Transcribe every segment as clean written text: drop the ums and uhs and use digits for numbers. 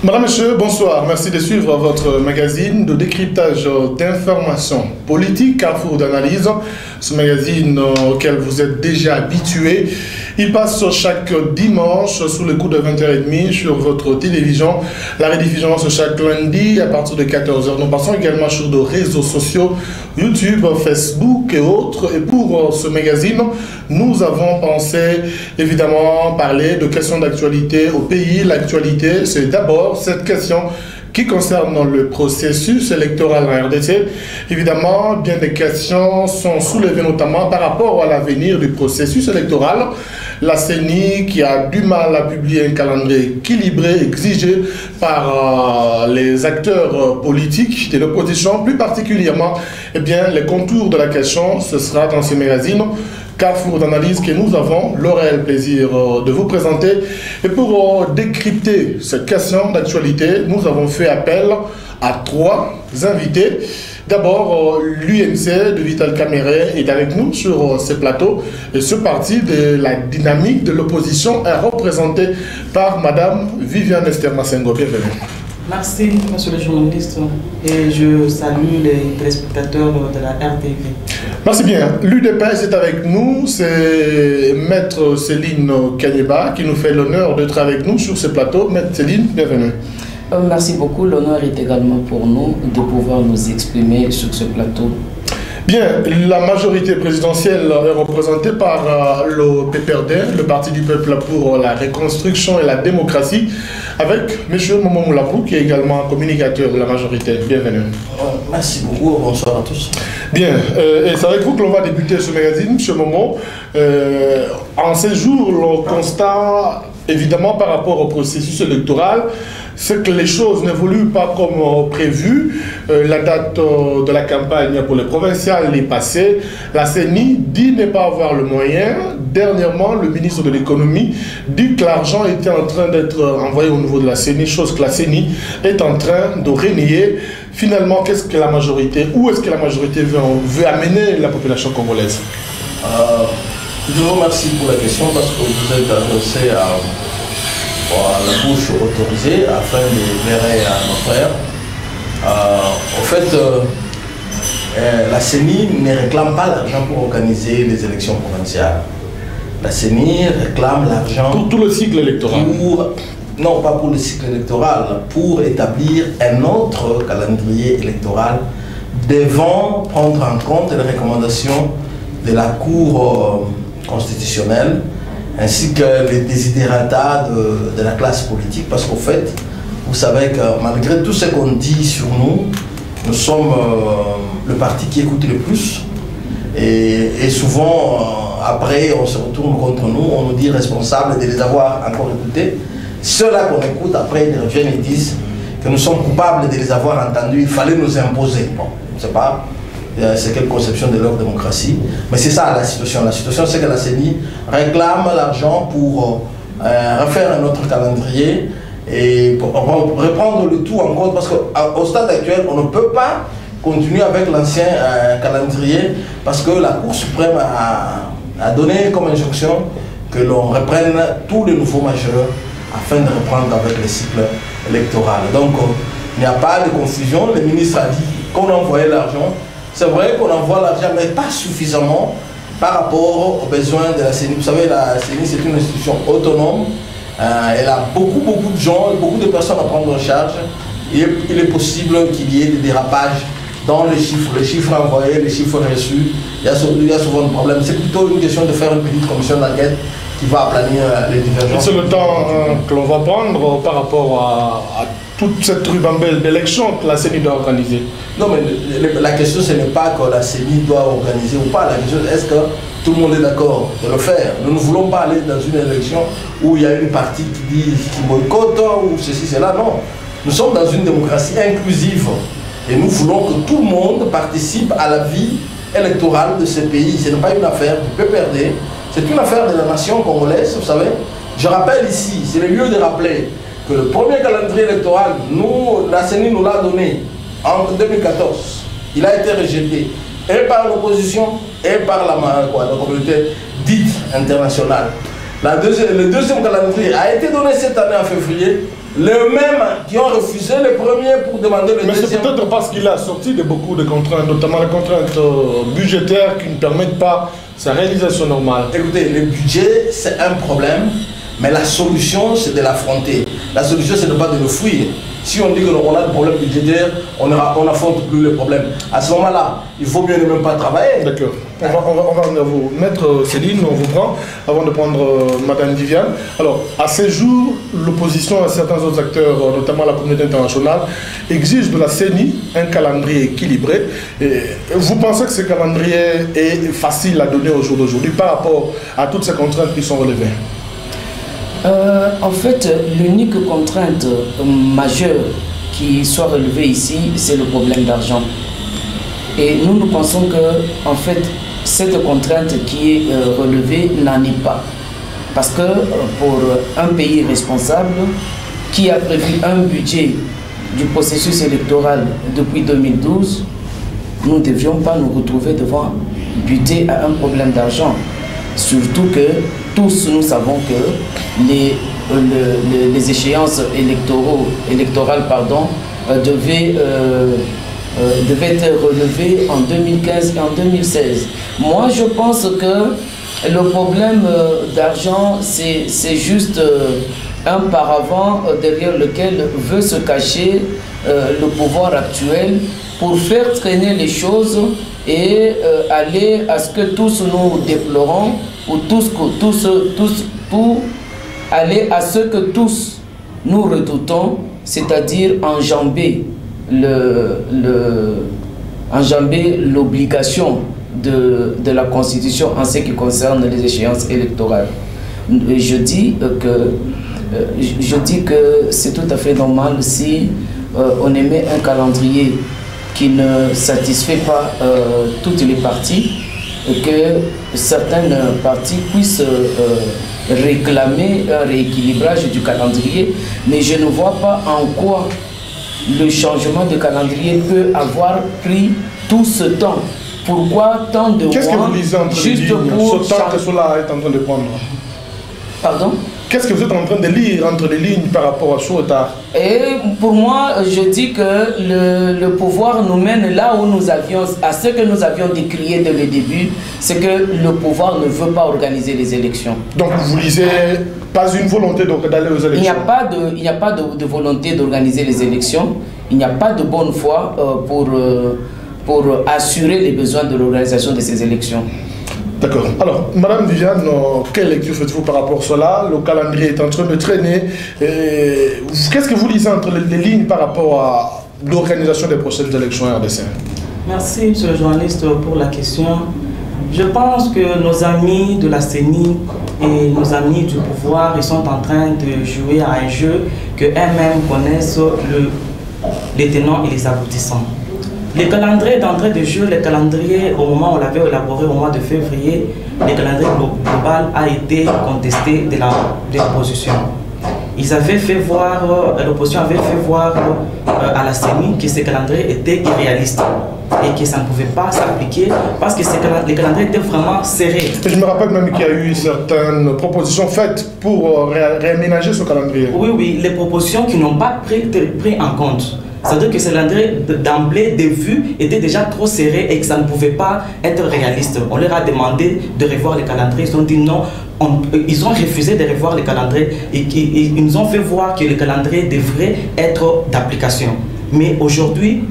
Madame, Monsieur, bonsoir. Merci de suivre votre magazine de décryptage d'informations politiques, Carrefour d'analyse. Ce magazine auquel vous êtes déjà habitué. Il passe chaque dimanche sous le coup de 20h30 sur votre télévision. La rediffusion chaque lundi à partir de 14h. Nous passons également sur de réseaux sociaux, YouTube, Facebook et autres. Et pour ce magazine, nous avons pensé évidemment parler de questions d'actualité au pays. L'actualité, c'est d'abord cette question qui concerne le processus électoral en RDC. Évidemment, bien des questions sont soulevées notamment par rapport à l'avenir du processus électoral. La CENI qui a du mal à publier un calendrier équilibré exigé par les acteurs politiques de l'opposition, plus particulièrement, eh bien, les contours de la question, ce sera dans ce magazine Carrefour d'analyse que nous avons le réel plaisir de vous présenter. Et pour décrypter cette question d'actualité, nous avons fait appel à trois invités. D'abord, l'UNC de Vital Kamerhe est avec nous sur ce plateau. Et ce parti de la dynamique de l'opposition est représenté par Madame Viviane Esther Massengo. Bienvenue. Merci, monsieur le journaliste, et je salue les téléspectateurs de la RTV. Merci bien. L'UDPS est avec nous, c'est Maître Céline Kanyeba qui nous fait l'honneur d'être avec nous sur ce plateau. Maître Céline, bienvenue. Merci beaucoup, l'honneur est également pour nous de pouvoir nous exprimer sur ce plateau. Bien, la majorité présidentielle est représentée par le PPRD, le Parti du Peuple pour la Reconstruction et la Démocratie, avec M. Momo Moulapou, qui est également communicateur de la majorité. Bienvenue. Merci beaucoup, bonsoir à tous. Bien, et c'est avec vous que l'on va débuter ce magazine, M. Momo. En ces jours, le constat, évidemment, par rapport au processus électoral, c'est que les choses n'évoluent pas comme prévu. La date de la campagne pour les provinciales est passée. La CENI dit ne pas avoir le moyen. Dernièrement, le ministre de l'économie dit que l'argent était en train d'être envoyé au niveau de la CENI, chose que la CENI est en train de renier. Finalement, qu'est-ce que la majorité, où est-ce que la majorité veut amener la population congolaise? Je vous remercie pour la question parce que vous êtes adressé à la bouche autorisée afin d'éclairer à nos frères. En fait, la CENI ne réclame pas l'argent pour organiser les élections provinciales. La CENI réclame l'argent pour tout le cycle électoral. Non, pas pour le cycle électoral, pour établir un autre calendrier électoral devant prendre en compte les recommandations de la Cour constitutionnelle ainsi que les desiderata de la classe politique, parce qu'en fait, vous savez que malgré tout ce qu'on dit sur nous, nous sommes le parti qui écoute le plus, et souvent, après, on se retourne contre nous, on nous dit responsables de les avoir encore écoutés. Ceux-là qu'on écoute, après, ils reviennent et disent que nous sommes coupables de les avoir entendus, il fallait nous imposer. Bon, je ne sais pas. C'est quelle conception de leur démocratie. Mais c'est ça la situation. La situation, c'est que la CENI réclame l'argent pour refaire un autre calendrier et pour reprendre le tout en compte. Parce qu'au stade actuel, on ne peut pas continuer avec l'ancien calendrier parce que la Cour suprême a donné comme injonction que l'on reprenne tous les nouveaux majeurs afin de reprendre avec le cycle électoral. Donc, il n'y a pas de confusion. Le ministre a dit qu'on envoyait l'argent. C'est vrai qu'on envoie l'argent, mais pas suffisamment par rapport aux besoins de la CENI. Vous savez, la CENI, c'est une institution autonome. Elle a beaucoup de gens, beaucoup de personnes à prendre en charge. Et il est possible qu'il y ait des dérapages dans les chiffres envoyés, les chiffres reçus. Il y a souvent des problèmes. C'est plutôt une question de faire une petite commission d'enquête qui va aplanir les divergences. C'est le temps que l'on va prendre par rapport à toute cette ribambelle d'élections que la CENI doit organiser. Non, mais la question, ce n'est pas que la CENI doit organiser ou pas. La question, est-ce que tout le monde est d'accord de le faire? Nous ne voulons pas aller dans une élection où il y a une partie qui boycotte ou ceci, cela. Non. Nous sommes dans une démocratie inclusive. Et nous voulons que tout le monde participe à la vie électorale de ce pays. Ce n'est pas une affaire du PPRD. C'est une affaire de la nation congolaise, vous savez. Je rappelle ici, c'est le lieu de rappeler que le premier calendrier électoral, la CENI nous l'a donné en 2014. Il a été rejeté et par l'opposition et par la communauté dite internationale. Le deuxième calendrier a été donné cette année en février les mêmes qui ont refusé le premier pour demander le deuxième. Mais c'est peut-être parce qu'il a sorti de beaucoup de contraintes, notamment les contraintes budgétaires qui ne permettent pas sa réalisation normale. Écoutez, le budget, c'est un problème, mais la solution, c'est de l'affronter. La solution, c'est de ne pas de le fuir. Si on dit qu'on a des problèmes budgétaires, on n'affronte plus le problème. À ce moment-là, il faut mieux ne même pas travailler. D'accord. On va venir vous mettre Céline, on vous prend, avant de prendre Madame Viviane. Alors, à ces jours, l'opposition et certains autres acteurs, notamment la communauté internationale, exigent de la CENI un calendrier équilibré. Et vous pensez que ce calendrier est facile à donner au jour d'aujourd'hui par rapport à toutes ces contraintes qui sont relevées? En fait, l'unique contrainte majeure qui soit relevée ici, c'est le problème d'argent. Et nous pensons que, en fait, cette contrainte qui est relevée n'en est pas. Parce que pour un pays responsable qui a prévu un budget du processus électoral depuis 2012, nous ne devions pas nous retrouver devant buter à un problème d'argent. Surtout que tous nous savons que les échéances électorales devaient être relevées en 2015 et en 2016. Moi, je pense que le problème d'argent, c'est juste un paravent derrière lequel veut se cacher le pouvoir actuel pour faire traîner les choses et aller à ce que tous nous déplorons, ou aller à ce que tous nous redoutons, c'est-à-dire enjamber l'obligation de la Constitution en ce qui concerne les échéances électorales. Je dis que c'est tout à fait normal si on émet un calendrier qui ne satisfait pas toutes les parties, et que certaines parties puissent réclamer un rééquilibrage du calendrier, mais je ne vois pas en quoi le changement de calendrier peut avoir pris tout ce temps. Pourquoi tant de mois? Qu'est-ce que vous lisez entre les lignes, ce temps que cela est en train de prendre? Pardon? Qu'est-ce que vous êtes en train de lire entre les lignes par rapport à ce retard? Et pour moi, je dis que le pouvoir nous mène là où nous avions, à ce que nous avions décrié dès le début, c'est que le pouvoir ne veut pas organiser les élections. Donc vous lisez pas une volonté d'aller aux élections? Il n'y a pas de volonté d'organiser les élections. Il n'y a pas de bonne foi pour assurer les besoins de l'organisation de ces élections. D'accord. Alors, Madame Viviane, quelle lecture faites-vous par rapport à cela? Le calendrier est en train de traîner. Qu'est-ce que vous lisez entre les lignes par rapport à l'organisation des prochaines élections RDC? Merci, monsieur le journaliste, pour la question. Je pense que nos amis de la CENI et nos amis du pouvoir, ils sont en train de jouer à un jeu que eux-mêmes connaissent les tenants et les aboutissants. Les calendriers d'entrée de jeu, les calendriers au moment où on l'avait élaboré au mois de février, le calendrier global a été contesté de l'opposition. Ils avaient fait voir, l'opposition avait fait voir à la CENI que ce calendrier était irréaliste et que ça ne pouvait pas s'appliquer parce que les calendriers étaient vraiment serrés. Et je me rappelle même qu'il y a eu certaines propositions faites pour réaménager ce calendrier. Oui, oui, les propositions qui n'ont pas pris en compte. C'est-à-dire que ce calendrier d'emblée de vue était déjà trop serré et que ça ne pouvait pas être réaliste. On leur a demandé de revoir les calendriers, ils ont dit non. Ils ont refusé de revoir les calendriers et ils nous ont fait voir que le calendrier devrait être d'application. Mais aujourd'hui,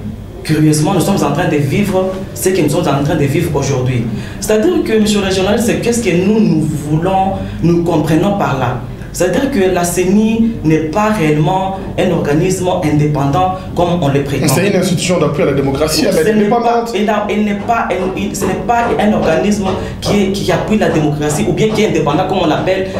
curieusement, nous sommes en train de vivre ce que nous sommes en train de vivre aujourd'hui. C'est-à-dire que, monsieur le journaliste, c'est qu'est-ce que nous comprenons par là. C'est-à-dire que la CENI n'est pas réellement un organisme indépendant comme on le prétend. C'est une institution d'appui à la démocratie, elle est indépendante. Ce n'est pas un organisme qui appuie la démocratie ou bien qui est indépendant comme on l'appelle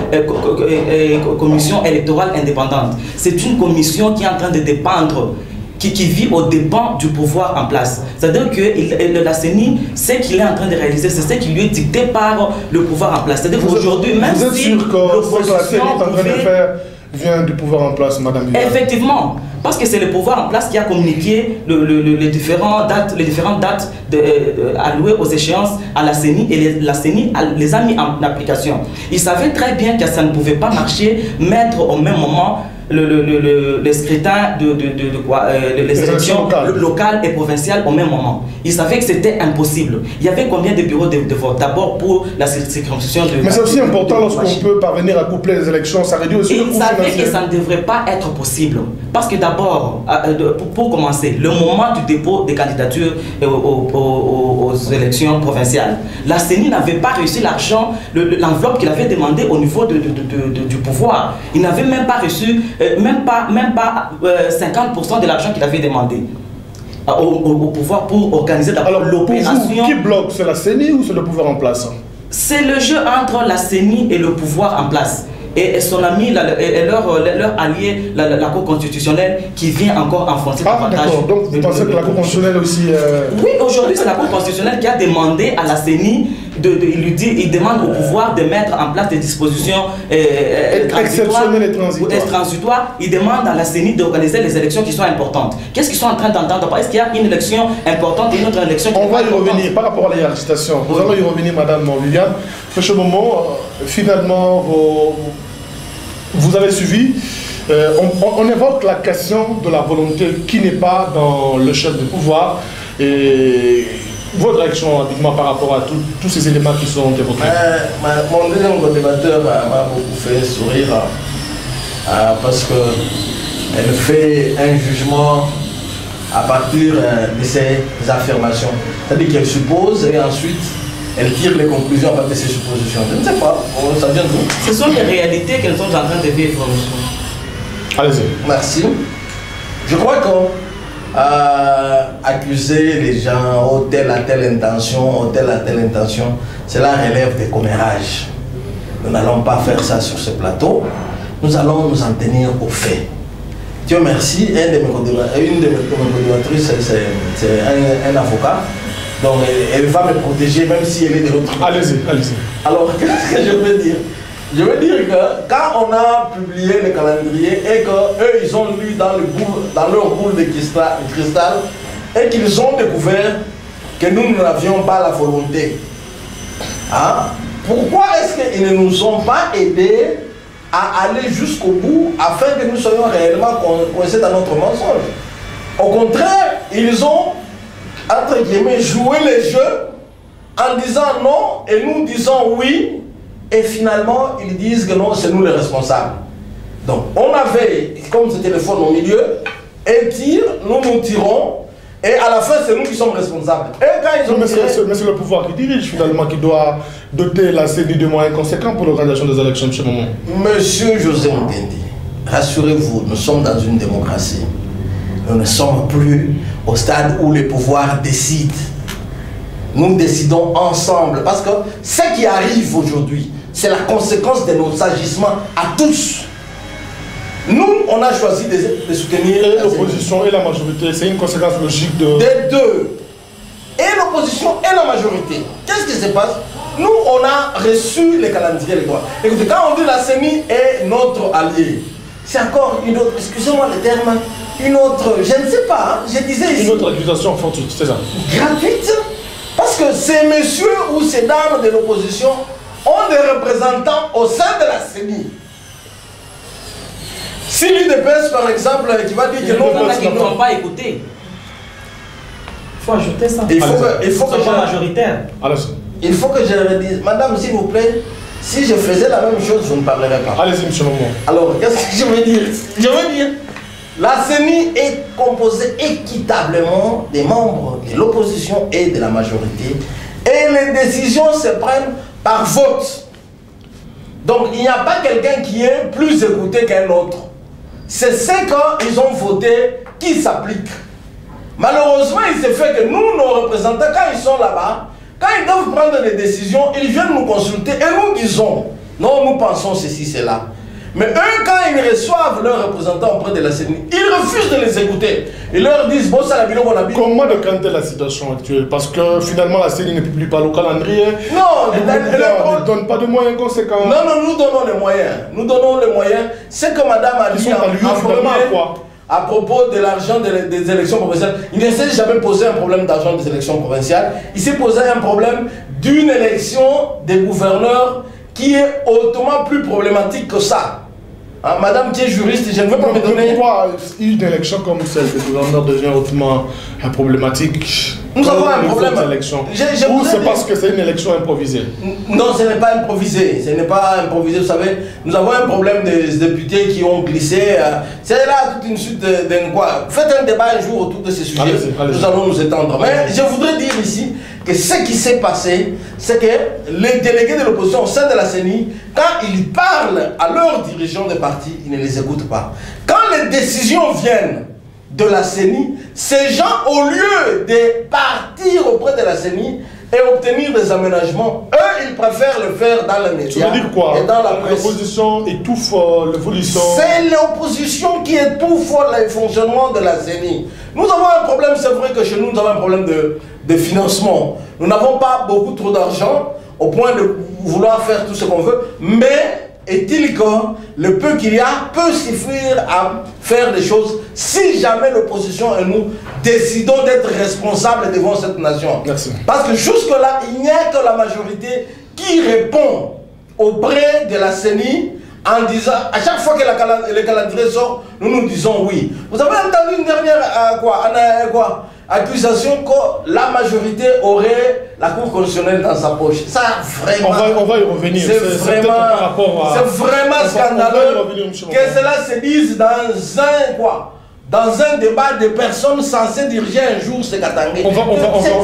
commission électorale indépendante. C'est une commission qui est en train de dépendre, qui vit aux dépens du pouvoir en place. C'est-à-dire que la CENI, ce qu'il est en train de réaliser, c'est ce qui lui est dicté par le pouvoir en place. C'est-à-dire qu'aujourd'hui, même si vous êtes sûr que ce que la CENI est en train de faire vient du pouvoir en place, Madame Viviane? Effectivement, parce que c'est le pouvoir en place qui a communiqué les différentes dates allouées aux échéances à la CENI et la CENI les a mis en application. Ils savaient très bien que ça ne pouvait pas marcher, mettre au même moment les scrutins les élections locales et provinciales au même moment. Ils savaient que c'était impossible. Il y avait combien de bureaux de vote? D'abord pour la circonscription de... Mais c'est aussi important lorsqu'on peut parvenir à coupler les élections, ça réduit aussi le coût financier. Ils savaient que ça ne devrait pas être possible. Parce que d'abord, pour commencer, le moment du dépôt des candidatures aux élections provinciales, la CENI n'avait pas reçu l'argent, l'enveloppe qu'il avait demandé au niveau du pouvoir. Il n'avait même pas reçu, même pas 50% de l'argent qu'il avait demandé au pouvoir pour organiser d'abord l'opération. Qui bloque? C'est la CENI ou c'est le pouvoir en place? C'est le jeu entre la CENI et le pouvoir en place. Et son ami, et leur allié, la Cour constitutionnelle, qui vient encore enfoncer davantage. D'accord, donc vous pensez que la Cour constitutionnelle aussi... Oui, aujourd'hui c'est la Cour constitutionnelle qui a demandé à la CENI, il demande au pouvoir de mettre en place des dispositions exceptionnelles et transitoires. Il demande à la CENI d'organiser les élections qui sont importantes. Qu'est-ce qu'ils sont en train d'entendre? Est-ce qu'il y a une élection importante et une autre élection qui On va y revenir par rapport à la législation. Nous allons y revenir, Madame Viviane. À ce moment, finalement, vous avez suivi. On évoque la question de la volonté qui n'est pas dans le chef de pouvoir. Et votre réaction rapidement par rapport à tous ces éléments qui sont évoqués? Mon deuxième co-débatteur m'a beaucoup fait sourire parce qu'elle fait un jugement à partir de ses affirmations. C'est-à-dire qu'elle suppose et ensuite elle tire les conclusions à partir de ses suppositions. Je ne sais pas, ça vient d'où? Ce sont les réalités qu'elles sont en train de vivre. Allez-y. Merci. Je crois que accuser les gens, oh, telle à telle intention, cela relève des commérages. Nous n'allons pas faire ça sur ce plateau. Nous allons nous en tenir aux faits. Dieu merci, une de mes collaboratrices, c'est un avocat. Donc elle va me protéger même si elle est de l'autre côté. Allez-y, allez-y. Alors, qu'est-ce que je veux dire? Je veux dire que quand on a publié le calendrier et qu'eux, ils ont lu dans leur boule de cristal et qu'ils ont découvert que nous n'avions pas la volonté, hein? Pourquoi est-ce qu'ils ne nous ont pas aidés à aller jusqu'au bout afin que nous soyons réellement coincés dans notre mensonge? Au contraire, ils ont, entre guillemets, joué les jeux en disant non et nous disons oui. Et finalement, ils disent que non, c'est nous les responsables. Donc, on avait, comme ce téléphone au milieu, et tire, nous tirons, et à la fin, c'est nous qui sommes responsables. Et quand ils ont mais c'est le pouvoir qui dirige, finalement, qui doit doter la CENI de moyens conséquents pour l'organisation des élections de ce moment. Monsieur José Mukendi, rassurez-vous, nous sommes dans une démocratie. Nous ne sommes plus au stade où les pouvoirs décident. Nous décidons ensemble, parce que ce qui arrive aujourd'hui, c'est la conséquence de nos agissements à tous. Nous, on a choisi de soutenir l'opposition et la majorité. C'est une conséquence logique des deux. Et l'opposition et la majorité. Qu'est-ce qui se passe? Nous, on a reçu les calendriers électoraux. Écoutez, quand on dit la CENI est notre allié, c'est encore une autre, excusez-moi le terme, une autre, je ne sais pas, hein, je disais ici. Une autre accusation fortuite, c'est ça. Gratuite. Parce que ces messieurs ou ces dames de l'opposition ont des représentants au sein de la CENI. Si l'UDPS, par exemple, qui va dire que non, ils ne vont pas écouter. Il faut ajouter ça. Il faut que je majoritaire. Il faut que je le dise. Madame, s'il vous plaît, si je faisais la même chose, je ne parlerais pas. Allez-y, monsieur Momo. Alors, qu'est-ce que je veux dire? Je veux dire, la CENI est composée équitablement des membres de l'opposition et de la majorité. Et les décisions se prennent par vote. Donc, il n'y a pas quelqu'un qui est plus écouté qu'un autre. C'est ce qu'ils ont voté qui s'applique. Malheureusement, il s'est fait que nous, nos représentants, quand ils sont là-bas, quand ils doivent prendre des décisions, ils viennent nous consulter et nous disons, non, nous pensons ceci, cela. Mais eux, quand ils reçoivent leurs représentants auprès de la CENI, ils refusent de les écouter. Ils leur disent, bon, ça la bilo qu'on habite. Comment décanter la situation actuelle? Parce que finalement, la CENI ne publie pas le calendrier. Non, elle ne donne pas de moyens conséquents. Non, non, nous donnons les moyens. Nous donnons les moyens. C'est que madame a dit à propos de l'argent des élections provinciales. Il ne s'est jamais posé un problème d'argent des élections provinciales. Il s'est posé un problème d'une élection des gouverneurs qui est hautement plus problématique que ça. Madame qui est juriste, je ne veux pas me donner... Pourquoi une élection comme celle de gouverneur devient hautement problématique? Nous avons un problème. Ou c'est parce que c'est une élection improvisée? Non, ce n'est pas improvisé. Ce n'est pas improvisé. Vous savez, nous avons un problème des députés qui ont glissé. C'est là toute une suite de quoi. Faites un débat un jour autour de ces sujets. Nous allons nous étendre. Mais je voudrais dire ici que ce qui s'est passé, c'est que les délégués de l'opposition au sein de la CENI, quand ils parlent à leurs dirigeants de parti, ils ne les écoutent pas. Quand les décisions viennent de la CENI, ces gens, au lieu de partir auprès de la CENI et obtenir des aménagements, eux, ils préfèrent le faire dans les médias. Ça veut dire quoi? Et dans la presse. L'opposition étouffe l'évolution. C'est l'opposition qui étouffe le fonctionnement de la CENI. Nous avons un problème, c'est vrai que chez nous, nous avons un problème de financement. Nous n'avons pas beaucoup trop d'argent au point de vouloir faire tout ce qu'on veut, mais est-il que le peu qu'il y a peut suffire à faire des choses si jamais l'opposition et nous décidons d'être responsables devant cette nation. Merci. Parce que jusque-là, il n'y a que la majorité qui répond auprès de la CENI en disant, à chaque fois que le calendrier sort, nous disons oui. Vous avez entendu une dernière accusation que la majorité aurait la Cour constitutionnelle dans sa poche. Ça, vraiment... On va y revenir. C'est vraiment scandaleux que cela se dise dans un débat de personnes censées diriger un jour ce Katangé.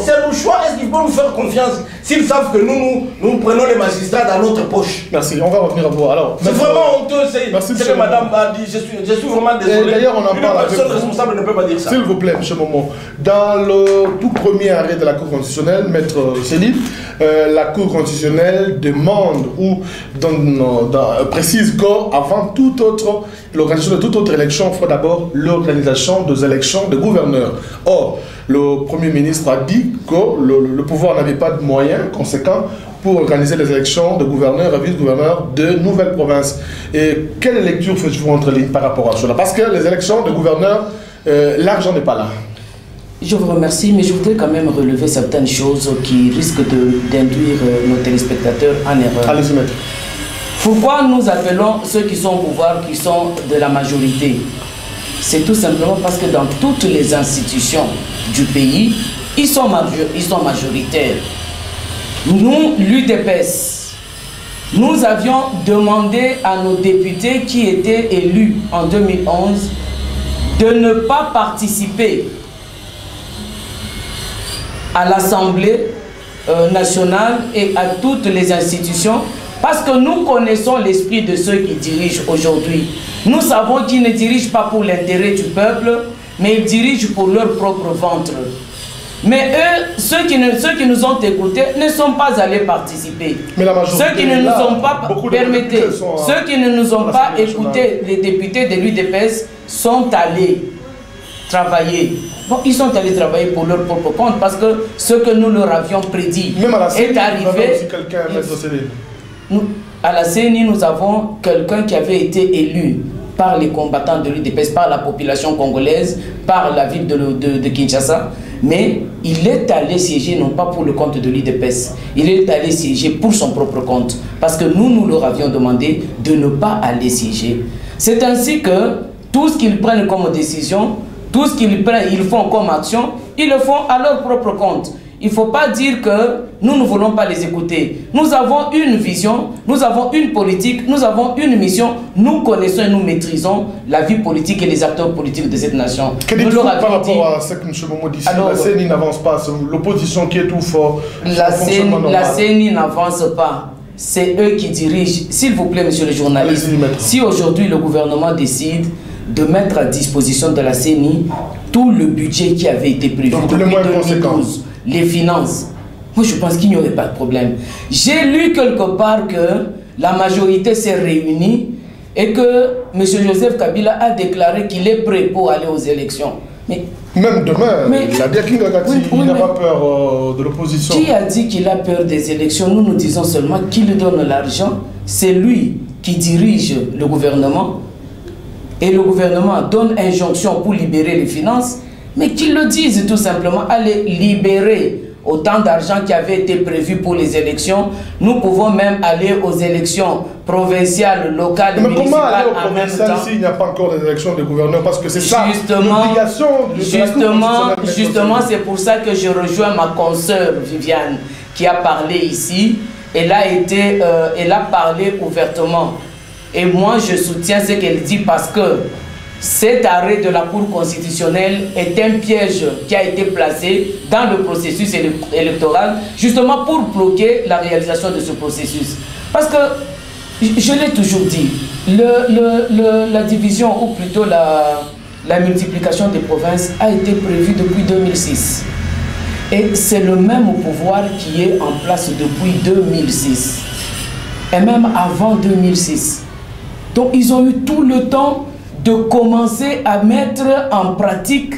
C'est le choix. Est-ce qu'ils vont nous faire confiance s'ils savent que nous prenons les magistrats dans notre poche? Merci, on va revenir à vous. C'est vraiment honteux, c'est que madame a dit. Je suis vraiment désolé. D'ailleurs, on en parle avec personne responsable ne peut pas dire ça. S'il vous plaît, M. Momo, dans le tout premier arrêt de la Cour constitutionnelle, Maître Céline, la Cour constitutionnelle demande ou précise qu'avant toute autre, l'organisation de toute autre élection, il faut d'abord l'organisation des élections de gouverneurs. Or, le Premier ministre a dit que le pouvoir n'avait pas de moyens conséquents pour organiser les élections de gouverneurs et vice-gouverneurs de nouvelles provinces. Et quelle lecture faites-vous entre lignes par rapport à cela? Parce que les élections de gouverneurs, l'argent n'est pas là. Je vous remercie, mais je voudrais quand même relever certaines choses qui risquent d'induire nos téléspectateurs en erreur. Allez-y, maître. Pourquoi nous appelons ceux qui sont au pouvoir, qui sont de la majorité? C'est tout simplement parce que dans toutes les institutions du pays, ils sont majoritaires. Nous, l'UDPS, nous avions demandé à nos députés qui étaient élus en 2011 de ne pas participer à l'Assemblée nationale et à toutes les institutions parce que nous connaissons l'esprit de ceux qui dirigent aujourd'hui. Nous savons qu'ils ne dirigent pas pour l'intérêt du peuple, mais ils dirigent pour leur propre ventre. Mais eux, ceux qui nous ont écoutés ne sont pas allés participer. Mais la majorité, ceux qui ne nous ont pas ceux qui ne nous ont pas écoutés, les députés de l'UDPS, sont allés travailler. Bon, ils sont allés travailler pour leur propre compte parce que ce que nous leur avions prédit est arrivé. À la CENI, nous avons quelqu'un qui avait été élu par les combattants de l'UDPS, par la population congolaise, par la ville de Kinshasa. Mais il est allé siéger non pas pour le compte de l'UDPS, il est allé siéger pour son propre compte. Parce que nous leur avions demandé de ne pas aller siéger. C'est ainsi que tout ce qu'ils prennent comme décision, tout ce qu'ils font comme action, ils le font à leur propre compte. Il ne faut pas dire que nous ne voulons pas les écouter. Nous avons une vision, nous avons une politique, nous avons une mission. Nous connaissons et nous maîtrisons la vie politique et les acteurs politiques de cette nation. Que dites-vous par rapport à ce que M. Momo dit? La CENI n'avance pas, l'opposition qui est tout fort. La CENI n'avance pas. C'est eux qui dirigent. S'il vous plaît, monsieur le journaliste, si aujourd'hui le gouvernement décide de mettre à disposition de la CENI tout le budget qui avait été prévu depuis 2012, les finances, moi je pense qu'il n'y aurait pas de problème. J'ai lu quelque part que la majorité s'est réunie et que M. Joseph Kabila a déclaré qu'il est prêt pour aller aux élections. Mais, même demain, il a bien qu'il n'a pas peur de l'opposition. Qui a dit qu'il a peur des élections? Nous disons seulement qu'il donne l'argent. C'est lui qui dirige le gouvernement. Et le gouvernement donne injonction pour libérer les finances. Mais qu'ils le disent tout simplement, allez libérer autant d'argent qui avait été prévu pour les élections. Nous pouvons même aller aux élections provinciales, locales, mais municipales. Comment aller au en même provincial temps. s'il n'y a pas encore des élections de gouverneurs? Parce que c'est ça l'obligation Justement, c'est pour ça que je rejoins ma consoeur Viviane qui a parlé ici. Elle a parlé ouvertement. Et moi, je soutiens ce qu'elle dit parce que cet arrêt de la Cour constitutionnelle est un piège qui a été placé dans le processus électoral, justement pour bloquer la réalisation de ce processus. Parce que, je l'ai toujours dit, la division, ou plutôt la multiplication des provinces a été prévue depuis 2006. Et c'est le même pouvoir qui est en place depuis 2006. Et même avant 2006. Donc ils ont eu tout le temps de commencer à mettre en pratique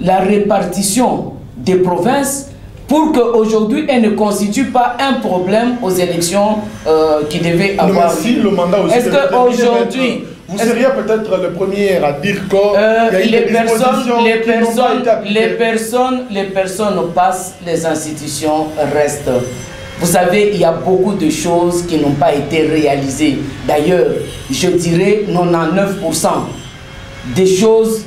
la répartition des provinces pour qu'aujourd'hui elles ne constituent pas un problème aux élections qui devaient avoir lieu. Si le mandat aussi est-ce qu'aujourd'hui... Vous seriez peut-être le premier à dire que les personnes passent, les institutions restent. Vous savez, il y a beaucoup de choses qui n'ont pas été réalisées. D'ailleurs, je dirais 99% des choses,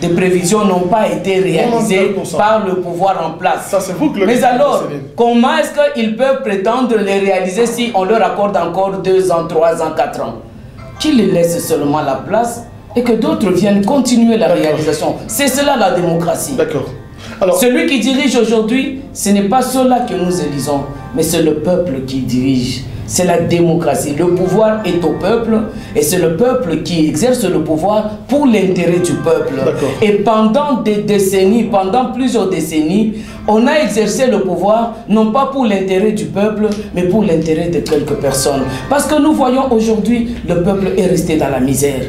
des prévisions n'ont pas été réalisées par le pouvoir en place. Ça, c'est vous que mais alors, comment est-ce qu'ils peuvent prétendre les réaliser si on leur accorde encore 2 ans, 3 ans, 4 ans? Qu'ils les laissent seulement la place et que d'autres viennent continuer la réalisation. C'est cela la démocratie. D'accord. Alors, celui qui dirige aujourd'hui, ce n'est pas cela que nous élisons, mais c'est le peuple qui dirige. C'est la démocratie. Le pouvoir est au peuple et c'est le peuple qui exerce le pouvoir pour l'intérêt du peuple. Et pendant des décennies, pendant plusieurs décennies, on a exercé le pouvoir non pas pour l'intérêt du peuple, mais pour l'intérêt de quelques personnes. Parce que nous voyons aujourd'hui, le peuple est resté dans la misère.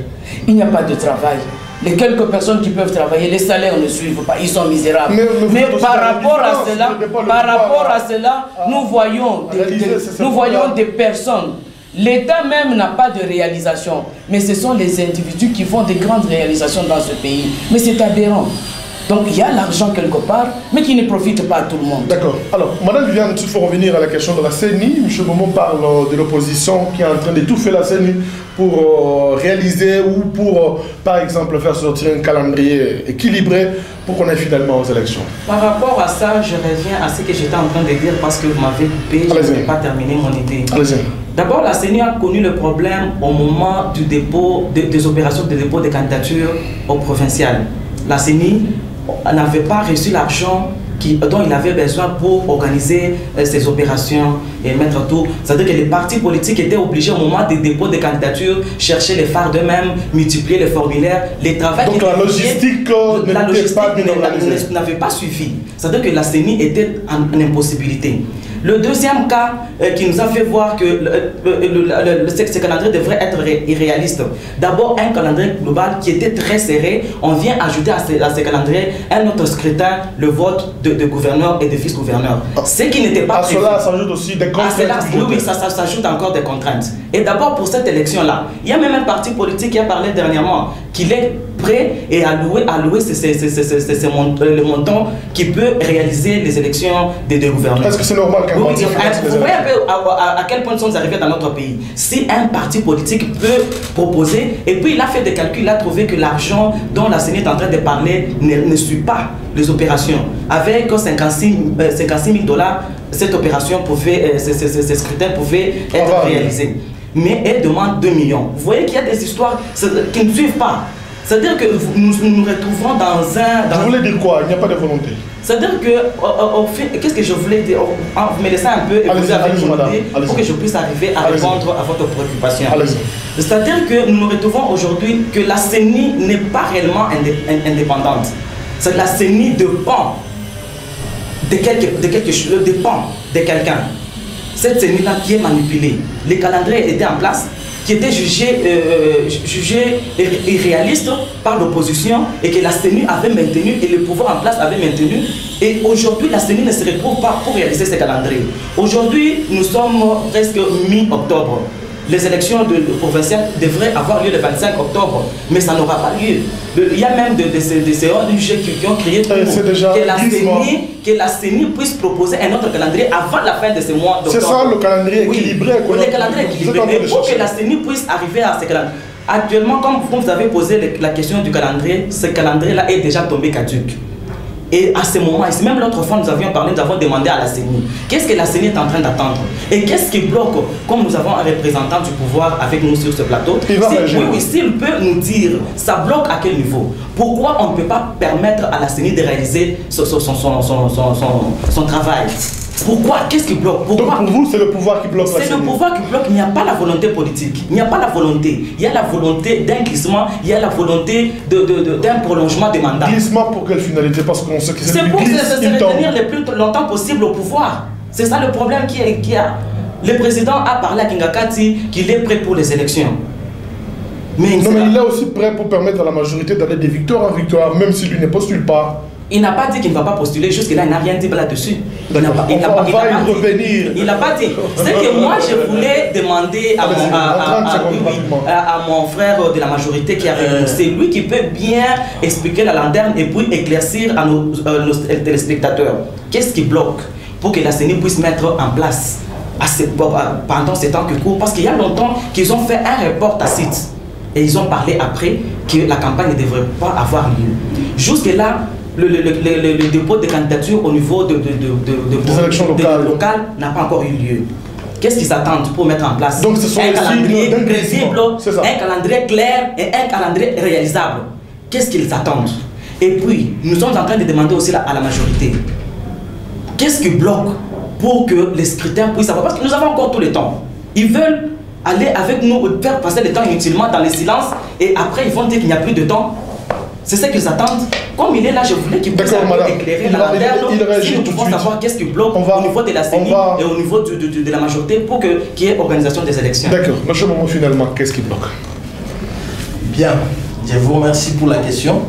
Il n'y a pas de travail. Les quelques personnes qui peuvent travailler, les salaires ne suivent pas, ils sont misérables. Mais par rapport à cela, nous voyons des personnes. L'État même n'a pas de réalisation, mais ce sont les individus qui font des grandes réalisations dans ce pays. Mais c'est aberrant. Donc il y a l'argent quelque part, mais qui ne profite pas à tout le monde. D'accord. Alors, Madame Viviane, il faut revenir à la question de la CENI. M. Momo parle de l'opposition qui est en train d'étouffer la CENI pour réaliser ou pour, par exemple, faire sortir un calendrier équilibré pour qu'on aille finalement aux élections. Par rapport à ça, je reviens à ce que j'étais en train de dire parce que vous m'avez coupé, je n'ai pas terminé mon idée. D'abord, la CENI a connu le problème au moment du dépôt des opérations de dépôt des candidatures au provincial. La CENI n'avait pas reçu l'argent dont il avait besoin pour organiser ces opérations et mettre tout. C'est-à-dire que les partis politiques étaient obligés au moment des dépôts des candidatures chercher les phares d'eux-mêmes, multiplier les formulaires, les travaux. Donc la logistique n'avait pas suivi. C'est-à-dire que la CENI était en impossibilité. Le deuxième cas qui nous a fait voir que ce calendrier devrait être irréaliste. D'abord, un calendrier global qui était très serré. On vient ajouter à ce calendrier un autre scrutin, le vote de gouverneurs et de vice-gouverneurs. Ce qui n'était pas prévu. À cela s'ajoute aussi des contraintes. Oui, ça s'ajoute encore des contraintes. Et d'abord, pour cette élection-là, il y a même un parti politique qui a parlé dernièrement qu'il est prêt et à louer le montant qui peut réaliser les élections des deux gouverneurs. Est-ce que c'est normal qu'un parti vous voyez un peu à quel point nous sommes arrivés dans notre pays. Si un parti politique peut proposer, et puis il a fait des calculs, il a trouvé que l'argent dont la CENI est en train de parler ne suit pas les opérations. Avec 56 000 $, cette opération pouvait, ce scrutin pouvait être réalisé. Mais elle demande 2 millions. Vous voyez qu'il y a des histoires qui ne suivent pas. C'est-à-dire que nous nous retrouvons dans un... Vous voulez dire quoi? Il n'y a pas de volonté. C'est-à-dire que, qu'est-ce que je voulais dire? Vous me laissez un peu et vous avez demandé pour que je puisse arriver à répondre à votre préoccupation. C'est-à-dire que nous nous retrouvons aujourd'hui que la CENI n'est pas réellement indépendante. C'est la CENI dépend de quelque chose, dépend de quelqu'un. Cette CENI-là qui est manipulée. Les calendriers étaient en place, qui étaient jugés irréalistes par l'opposition et que la CENI avait maintenu et le pouvoir en place avait maintenu. Et aujourd'hui, la CENI ne se retrouve pas pour réaliser ces calendriers. Aujourd'hui, nous sommes presque mi-octobre. les élections provinciales devraient avoir lieu le 25 octobre, mais ça n'aura pas lieu. Il y a même des ONG qui ont crié pour que la CENI puisse proposer un autre calendrier avant la fin de ce mois d'octobre. C'est ça le calendrier équilibré. Oui, le calendrier équilibré. Mais pour que la CENI puisse arriver à ce calendrier. Actuellement, comme vous avez posé la question du calendrier, ce calendrier-là est déjà tombé caduc. Et à ce moment, et même l'autre fois nous avions parlé, nous avons demandé à la CENI, qu'est-ce que la CENI est en train d'attendre? Et qu'est-ce qui bloque, comme nous avons un représentant du pouvoir avec nous sur ce plateau, s'il peut nous dire, ça bloque à quel niveau? Pourquoi on ne peut pas permettre à la CENI de réaliser son travail? Pourquoi? Qu'est-ce qui bloque? Pourquoi? Donc pour vous, c'est le pouvoir qui bloque la CENI? C'est le pouvoir qui bloque, il n'y a pas la volonté politique. Il n'y a pas la volonté. Il y a la volonté d'un glissement, il y a la volonté d'un prolongement des mandats. Glissement pour quelle finalité? Parce qu'on sait que c'est pour se retenir le plus longtemps possible au pouvoir. C'est ça le problème qu'il y a. Le président a parlé à Kingakati qu'il est prêt pour les élections. Mais il est aussi prêt pour permettre à la majorité d'aller de victoire en victoire, même si lui ne postule pas. Il n'a pas dit qu'il ne va pas postuler, jusque-là, il n'a rien dit là-dessus. Il n'a pas dit. Il n'a pas dit. C'est que moi, je voulais demander à mon frère de la majorité qui a répondu. C'est lui qui peut bien expliquer la lanterne et puis éclaircir à nos téléspectateurs. Qu'est-ce qui bloque pour que la CENI puisse mettre en place pendant ces temps qui courent? Parce qu'il y a longtemps qu'ils ont fait un report tacite. Et ils ont parlé après que la campagne ne devrait pas avoir lieu. Jusque-là, le dépôt de candidature au niveau des élections locales n'a pas encore eu lieu. Qu'est-ce qu'ils attendent pour mettre en place un calendrier prévisible, un calendrier clair et un calendrier réalisable? Qu'est-ce qu'ils attendent? Et puis, nous sommes en train de demander aussi à la majorité, qu'est-ce qui bloque pour que les scrutins puissent avoir? Parce que nous avons encore tout le temps. Ils veulent aller avec nous, faire passer le temps inutilement dans le silence et après ils vont dire qu'il n'y a plus de temps. C'est ce qu'ils attendent. Comme il est là, je voulais qu'il puisse éclairer la lanterne. Si nous pouvons savoir qu'est-ce qui bloque au niveau de la CENI et au niveau de la majorité pour qu'il y ait organisation des élections. D'accord. Monsieur Momo, finalement, qu'est-ce qui bloque? Bien. Je vous remercie pour la question,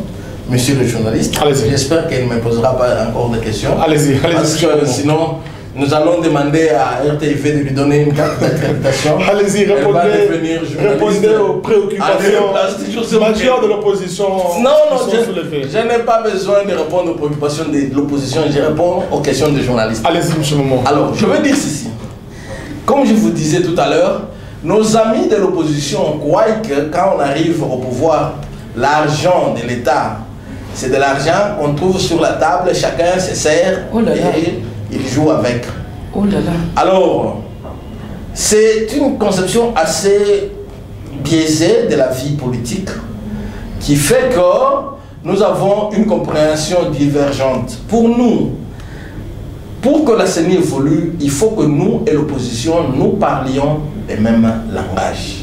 monsieur le journaliste. J'espère qu'il ne me posera pas encore de questions. Allez-y. Parce que sinon, nous allons demander à RTIV de lui donner une carte d'accréditation. Allez-y, répondez aux préoccupations majeures de l'opposition. Non, je n'ai pas besoin de répondre aux préoccupations de l'opposition, je réponds aux questions des journalistes. Allez-y, monsieur Momo. Alors, je veux dire ceci. Comme je vous disais tout à l'heure, nos amis de l'opposition croient que quand on arrive au pouvoir, l'argent de l'État, c'est de l'argent qu'on trouve sur la table, chacun se sert et il joue avec. Oh là là. Alors, c'est une conception assez biaisée de la vie politique qui fait que nous avons une compréhension divergente. Pour nous, pour que la CENI évolue, il faut que nous et l'opposition, nous parlions le même langage.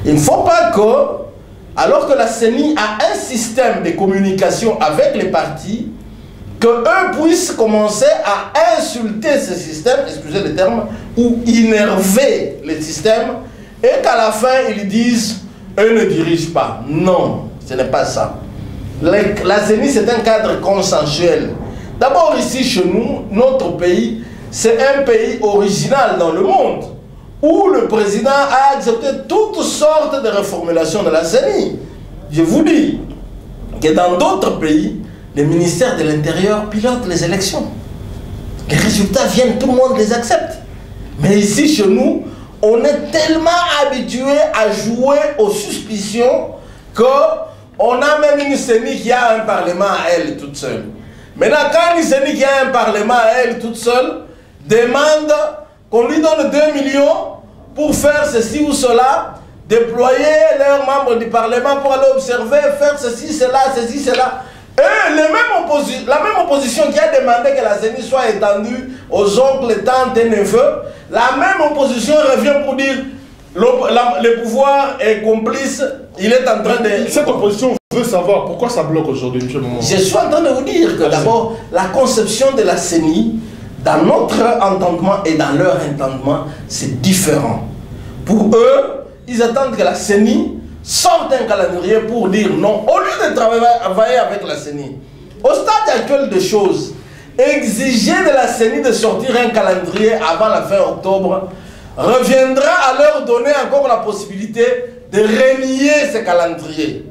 Il ne faut pas que, alors que la CENI a un système de communication avec les partis, qu'eux puissent commencer à insulter ce système, excusez le terme, ou énerver le système, et qu'à la fin ils disent « eux ne dirigent pas ». Non, ce n'est pas ça. La CENI, c'est un cadre consensuel. D'abord ici chez nous, notre pays, c'est un pays original dans le monde, où le président a accepté toutes sortes de reformulations de la CENI. Je vous dis que dans d'autres pays, le ministère de l'Intérieur pilote les élections. Les résultats viennent, tout le monde les accepte. Mais ici, chez nous, on est tellement habitué à jouer aux suspicions qu'on a même une CENI qui a un parlement à elle toute seule. Maintenant, quand une CENI qui a un parlement à elle toute seule demande qu'on lui donne 2 millions pour faire ceci ou cela, déployer leurs membres du parlement pour aller observer, faire ceci, cela, et la même opposition qui a demandé que la CENI soit étendue aux oncles, tantes et neveux, la même opposition revient pour dire le pouvoir est complice, il est en train de... Cette opposition veut savoir pourquoi ça bloque aujourd'hui, M. Momo. Je suis en train de vous dire que d'abord, la conception de la CENI, dans notre entendement et dans leur entendement, c'est différent. Pour eux, ils attendent que la CENI sorte un calendrier pour dire non, au lieu de travailler avec la CENI. Au stade actuel des choses, exiger de la CENI de sortir un calendrier avant la fin octobre, reviendra à leur donner encore la possibilité de renier ce calendrier.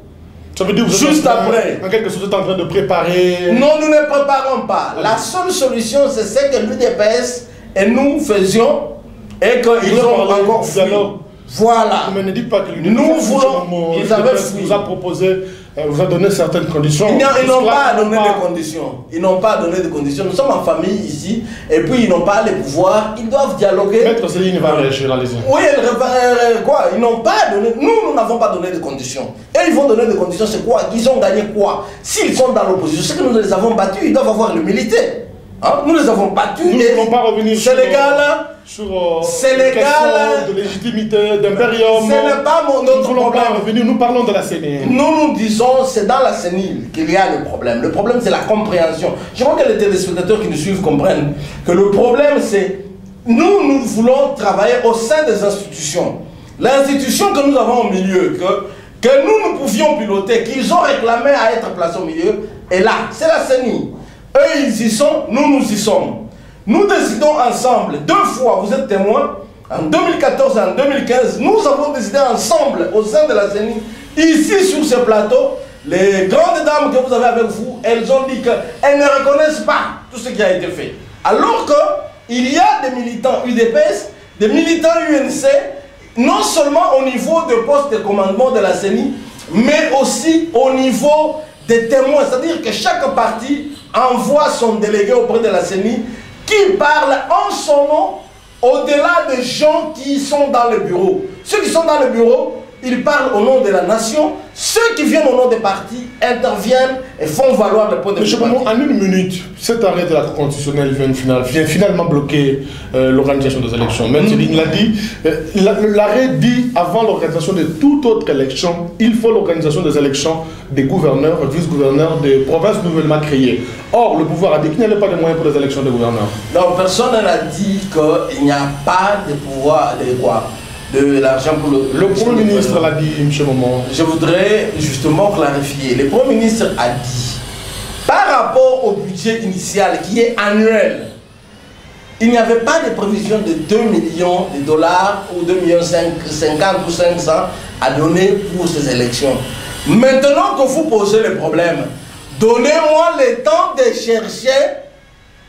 Ça veut dire que juste après. En quelque sorte, vous êtes en train de préparer. Non, nous ne préparons pas. La seule solution, c'est ce que l'UDPS et nous faisions et qu'ils ont encore fui. Voilà. Mais ne dites pas que l'UDPS, nous voulons. Ils avaient fui. Vous a proposé, vous a donné certaines conditions. Ils n'ont pas donné de conditions. Ils n'ont pas donné de conditions. Nous sommes en famille ici et puis ils n'ont pas les pouvoirs. Ils doivent dialoguer. Maître Céline va réagir, allez-y. Oui, quoi? Ils n'ont pas donné. Nous n'avons pas donné de conditions. Et ils vont donner des conditions. C'est quoi? Ils ont gagné quoi? S'ils sont dans l'opposition, c'est que nous les avons battus. Ils doivent avoir l'humilité. Hein? Nous les avons battus. Nous ne voulons pas revenir sur c'est légal de légitimité, d'impérium. Ce n'est pas notre problème. Nous parlons de la CENI. Nous disons c'est dans la CENI qu'il y a le problème. Le problème c'est la compréhension. Je crois que les téléspectateurs qui nous suivent comprennent que le problème c'est nous voulons travailler au sein des institutions. L'institution que nous avons au milieu, que nous pouvions piloter, qu'ils ont réclamé à être placés au milieu, est là. C'est la CENI. Eux ils y sont, nous y sommes. Nous décidons ensemble, 2 fois, vous êtes témoins, en 2014 et en 2015, nous avons décidé ensemble au sein de la CENI, ici sur ce plateau, les grandes dames que vous avez avec vous, elles ont dit qu'elles ne reconnaissent pas tout ce qui a été fait. Alors qu'il y a des militants UDPS, des militants UNC, non seulement au niveau de poste de commandement de la CENI, mais aussi au niveau des témoins. C'est-à-dire que chaque parti envoie son délégué auprès de la CENI qui parle en son nom au-delà des gens qui sont dans le bureau. Ceux qui sont dans le bureau, ils parlent au nom de la nation. Ceux qui viennent au nom des partis interviennent et font valoir le point de vue. En 1 minute, cet arrêt de la Cour constitutionnelle vient finalement bloquer l'organisation des élections. Même Céline l'a dit, l'arrêt dit avant l'organisation de toute autre élection, il faut l'organisation des élections des gouverneurs et vice-gouverneurs des provinces nouvellement créées. Or, le pouvoir a dit qu'il n'y avait pas de moyens pour les élections des gouverneurs. Non, personne n'a dit qu'il n'y a pas de pouvoir, de l'argent pour le Premier ministre l'a dit, M. Momon. Je voudrais justement clarifier. Le Premier ministre a dit, par rapport au budget initial qui est annuel, il n'y avait pas de prévision de 2 millions de dollars ou 2 millions 50 ou 500 à donner pour ces élections. Maintenant que vous posez le problème, donnez-moi le temps de chercher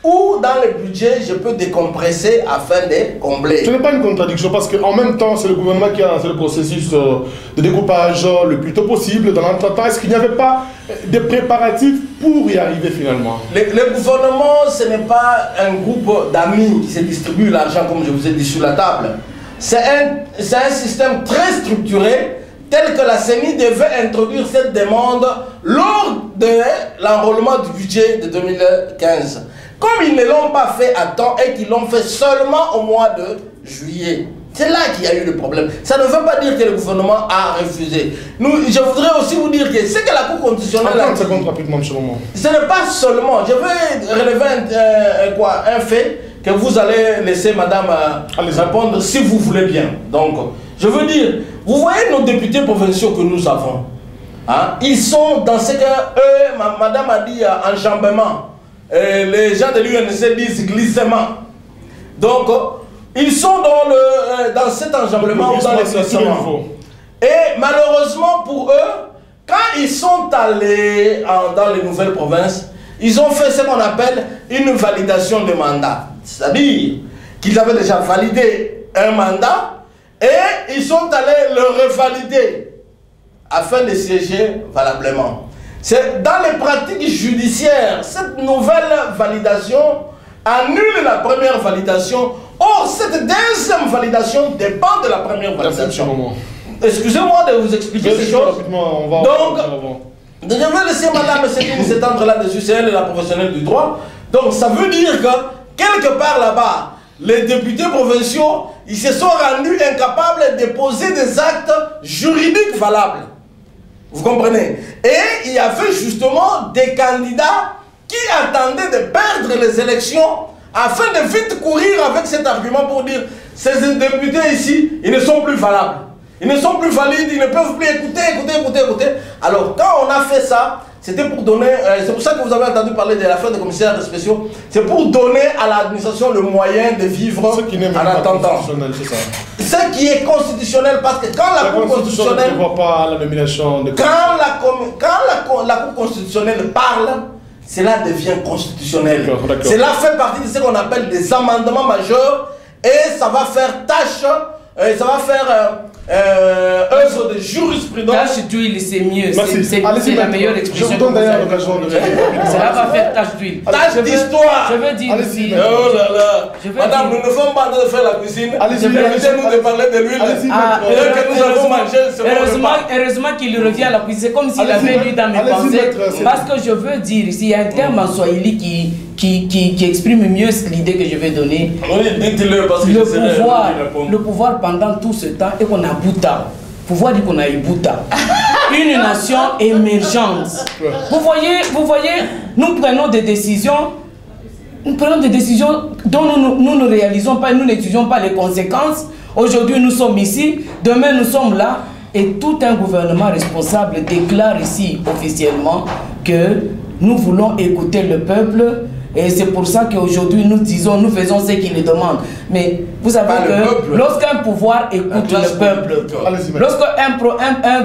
où dans le budget je peux décompresser afin de combler. Ce n'est pas une contradiction parce qu'en même temps c'est le gouvernement qui a lancé le processus de découpage le plus tôt possible dans l'entretemps. Est-ce qu'il n'y avait pas de préparatifs pour y arriver finalement? Le gouvernement, ce n'est pas un groupe d'amis qui se distribue l'argent comme je vous ai dit sur la table. C'est un système très structuré tel que la CENI devait introduire cette demande lors de l'enrôlement du budget de 2015. Comme ils ne l'ont pas fait à temps et qu'ils l'ont fait seulement au mois de juillet. C'est là qu'il y a eu le problème. Ça ne veut pas dire que le gouvernement a refusé. Je voudrais aussi vous dire que c'est que la Cour constitutionnelle a dit, ce n'est pas seulement, je vais relever un fait que vous allez laisser madame répondre si vous voulez bien. Donc, je veux dire, vous voyez nos députés provinciaux que nous avons. Hein? Ils sont dans ce que eux, madame a dit, enjambement. Les gens de l'UNC disent glissement. Donc, ils sont dans cet enjambement ou dans les glissements. Et malheureusement pour eux, quand ils sont allés dans les nouvelles provinces, ils ont fait ce qu'on appelle une validation de mandat. C'est-à-dire qu'ils avaient déjà validé un mandat et ils sont allés le revalider afin de siéger valablement. C'est dans les pratiques judiciaires, cette nouvelle validation annule la première validation. Or, cette deuxième validation dépend de la première validation. Excusez-moi de vous expliquer ces choses. Donc, je vais laisser madame Céline s'étendre là-dessus, c'est elle la professionnelle du droit. Donc, ça veut dire que, quelque part là-bas, les députés provinciaux, ils se sont rendus incapables de poser des actes juridiques valables. Vous comprenez? Et il y avait justement des candidats qui attendaient de perdre les élections afin de vite courir avec cet argument pour dire ces députés ici, ils ne sont plus valables. Ils ne sont plus valides, ils ne peuvent plus écouter. Alors quand on a fait ça, c'était pour donner, c'est pour ça que vous avez entendu parler de l'affaire des commissaires spéciaux, c'est pour donner à l'administration le moyen de vivre ce qui n'est même en pas attendant. constitutionnel, c'est ça. Ce qui est constitutionnel, parce que quand la Cour constitutionnelle ne voit pas la nomination de quand la Cour constitutionnelle parle, cela devient constitutionnel. Cela fait partie de ce qu'on appelle des amendements majeurs et ça va faire tâche, ça va faire œuvre de jurisprudence. Tâche d'huile, c'est mieux. C'est la meilleure expression. Je vous donne d'ailleurs l'occasion de cela va faire tâche d'huile. Tâche d'histoire. Je veux dire ici. Oh là là. Madame, nous ne sommes pas en train de faire la cuisine. Évitez-nous de parler de l'huile. Que nous avons mangé. Heureusement qu'il revient à la cuisine. C'est comme s'il avait lu dans mes pensées. Parce que je veux dire ici, il y a un terme en swahili qui exprime mieux l'idée que je vais donner. Oui, dites-le parce que le pouvoir pendant tout ce temps et qu'on a Bouta. Pouvoir dire qu'on a eu Bouta. Une nation émergente. Vous voyez, nous prenons des décisions. Nous prenons des décisions dont nous ne réalisons pas, nous n'étudions pas les conséquences. Aujourd'hui, nous sommes ici, demain, nous sommes là. Et tout un gouvernement responsable déclare ici officiellement que nous voulons écouter le peuple. Et c'est pour ça qu'aujourd'hui, nous faisons ce qu'il demande. Mais vous savez que lorsqu'un pouvoir écoute le peuple, lorsqu'un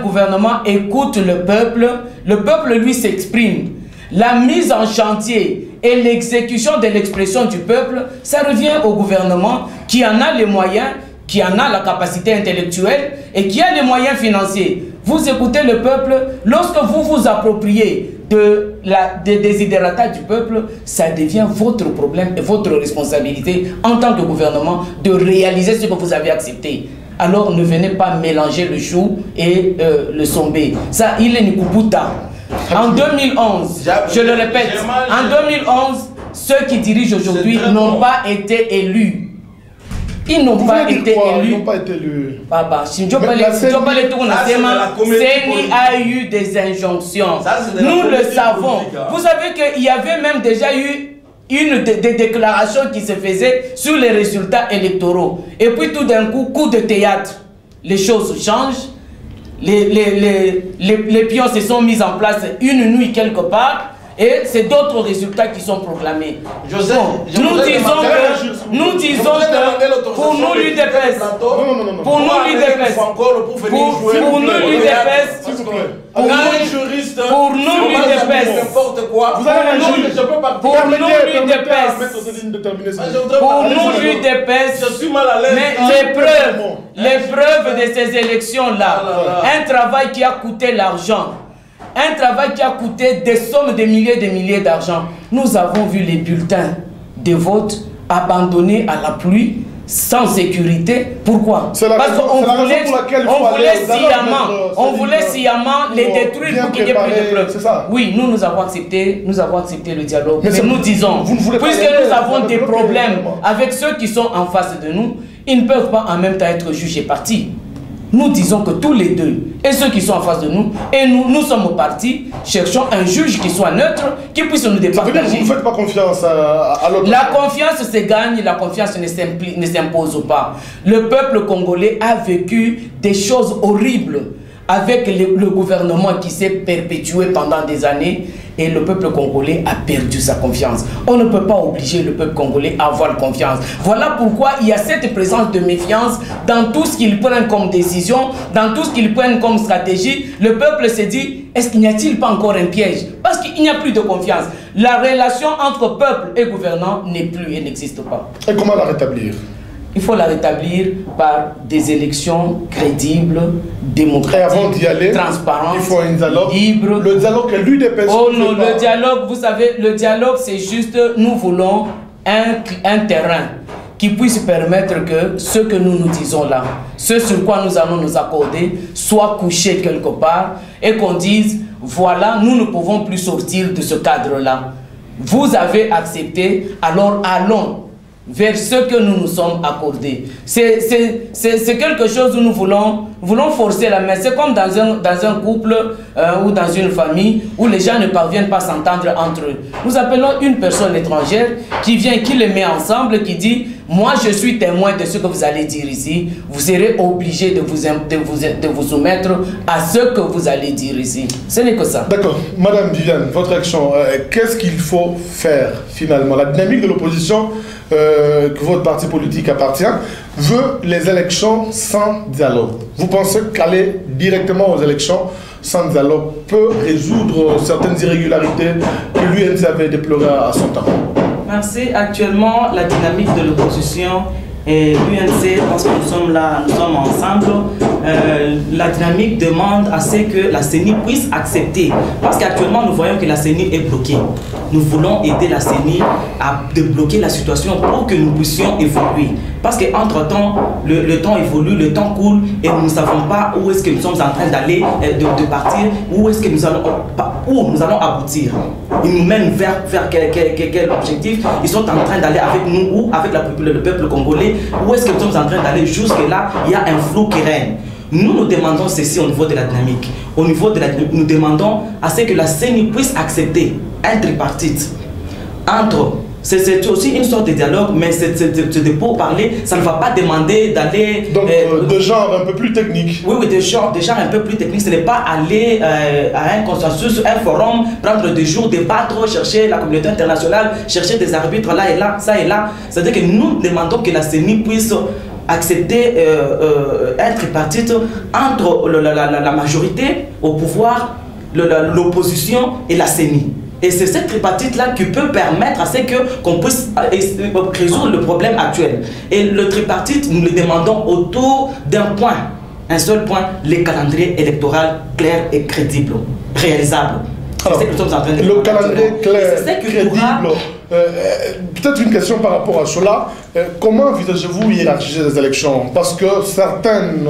gouvernement écoute le peuple lui s'exprime. La mise en chantier et l'exécution de l'expression du peuple, ça revient au gouvernement qui en a les moyens, qui en a la capacité intellectuelle et qui a les moyens financiers. Vous écoutez le peuple, lorsque vous vous appropriez des désidératas du peuple, ça devient votre problème et votre responsabilité en tant que gouvernement de réaliser ce que vous avez accepté. Alors ne venez pas mélanger le chou et le sombé. Ça, il est Nikubuta. En 2011, je le répète, en 2011, ceux qui dirigent aujourd'hui n'ont pas été élus. Ils n'ont pas été élus. Ils n'ont pas été élus. Papa, si je peux les tourner, CENI a eu des injonctions. Nous le savons. Vous savez qu'il y avait même déjà eu des déclarations qui se faisaient sur les résultats électoraux. Et puis tout d'un coup de théâtre. Les choses changent. Les pions se sont mis en place une nuit quelque part. Et c'est d'autres résultats qui sont proclamés. Nous disons que pour nous l'UDPS, pour nous l'UDPS, pour nous l'UDPS, mais l'épreuve de ces élections-là, un travail qui a coûté l'argent. Un travail qui a coûté des sommes de milliers d'argent. Nous avons vu les bulletins de vote abandonnés à la pluie, sans sécurité. Pourquoi? Parce qu'on voulait sciemment les détruire pour qu'il n'y ait plus de preuves. Oui, nous avons accepté le dialogue. Mais nous disons, puisque nous avons des problèmes avec ceux qui sont en face de nous, ils ne peuvent pas en même temps être juges et partis. Nous disons que tous les deux, et ceux qui sont en face de nous, et nous sommes au parti, cherchons un juge qui soit neutre, qui puisse nous départager. Vous ne faites pas confiance à l'autre. La confiance se gagne, la confiance ne s'impose pas. Le peuple congolais a vécu des choses horribles avec le gouvernement qui s'est perpétué pendant des années et le peuple congolais a perdu sa confiance. On ne peut pas obliger le peuple congolais à avoir confiance. Voilà pourquoi il y a cette présence de méfiance dans tout ce qu'ils prennent comme décision, dans tout ce qu'ils prennent comme stratégie. Le peuple se dit, est-ce qu'il n'y a-t-il pas encore un piège? Parce qu'il n'y a plus de confiance. La relation entre peuple et gouvernant n'est plus et n'existe pas. Et comment la rétablir? Il faut la rétablir par des élections crédibles, démocratiques, et avant d'y aller, transparentes, il faut un dialogue, libre. Le dialogue que l'UDPS... Oh non, le dialogue, vous savez, le dialogue c'est juste, nous voulons un terrain qui puisse permettre que ce que nous disons là, ce sur quoi nous allons nous accorder, soit couché quelque part et qu'on dise, voilà, nous ne pouvons plus sortir de ce cadre-là. Vous avez accepté, alors allons vers ce que nous nous sommes accordés. C'est quelque chose où nous voulons voulons forcer la main. C'est comme dans un couple ou dans une famille où les gens ne parviennent pas à s'entendre entre eux. Nous appelons une personne étrangère qui vient, qui les met ensemble, qui dit « Moi, je suis témoin de ce que vous allez dire ici. Vous serez obligé de vous soumettre à ce que vous allez dire ici. » Ce n'est que ça. D'accord. Madame Viviane, votre action, qu'est-ce qu'il faut faire finalement? La dynamique de l'opposition que votre parti politique appartient veut les élections sans dialogue. Vous pensez qu'aller directement aux élections sans dialogue peut résoudre certaines irrégularités que l'UNC avait déplorées à son temps? Merci. Actuellement, la dynamique de l'opposition et l'UNC, parce que nous sommes là, nous sommes ensemble, la dynamique demande à ce que la CENI puisse accepter. Parce qu'actuellement, nous voyons que la CENI est bloquée. Nous voulons aider la CENI à débloquer la situation pour que nous puissions évoluer. Parce qu'entre-temps, le temps évolue, le temps coule et nous ne savons pas où est-ce que nous sommes en train d'aller, de partir, où est-ce que nous allons aboutir. Ils nous mènent vers quel objectif. Ils sont en train d'aller avec nous ou avec le peuple congolais. Où est-ce que nous sommes en train d'aller? Jusque-là, il y a un flou qui règne. Nous demandons ceci au niveau de la dynamique. Au niveau de la dynamique, nous demandons à ce que la CENI puisse accepter un tripartite entre. C'est aussi une sorte de dialogue, mais c'est de pourparler. Ça ne va pas demander d'aller... Donc, de genre un peu plus technique. Oui, de genre un peu plus technique. Ce n'est pas aller à un consensus, un forum, prendre des jours, débattre, chercher la communauté internationale, chercher des arbitres là et là, ça et là. C'est-à-dire que nous demandons que la CENI puisse accepter un tripartite entre la majorité au pouvoir, l'opposition et la CENI. Et c'est cette tripartite-là qui peut permettre à ce qu'on puisse résoudre le problème actuel. Et le tripartite, nous le demandons autour d'un point, un seul point, les calendriers électoraux clairs et crédibles, réalisables. Alors, c'est ce que nous sommes en train de faire. Le calendrier clair, crédible. Peut-être une question par rapport à cela. Comment envisagez-vous hiérarchiser les élections? Parce que certaines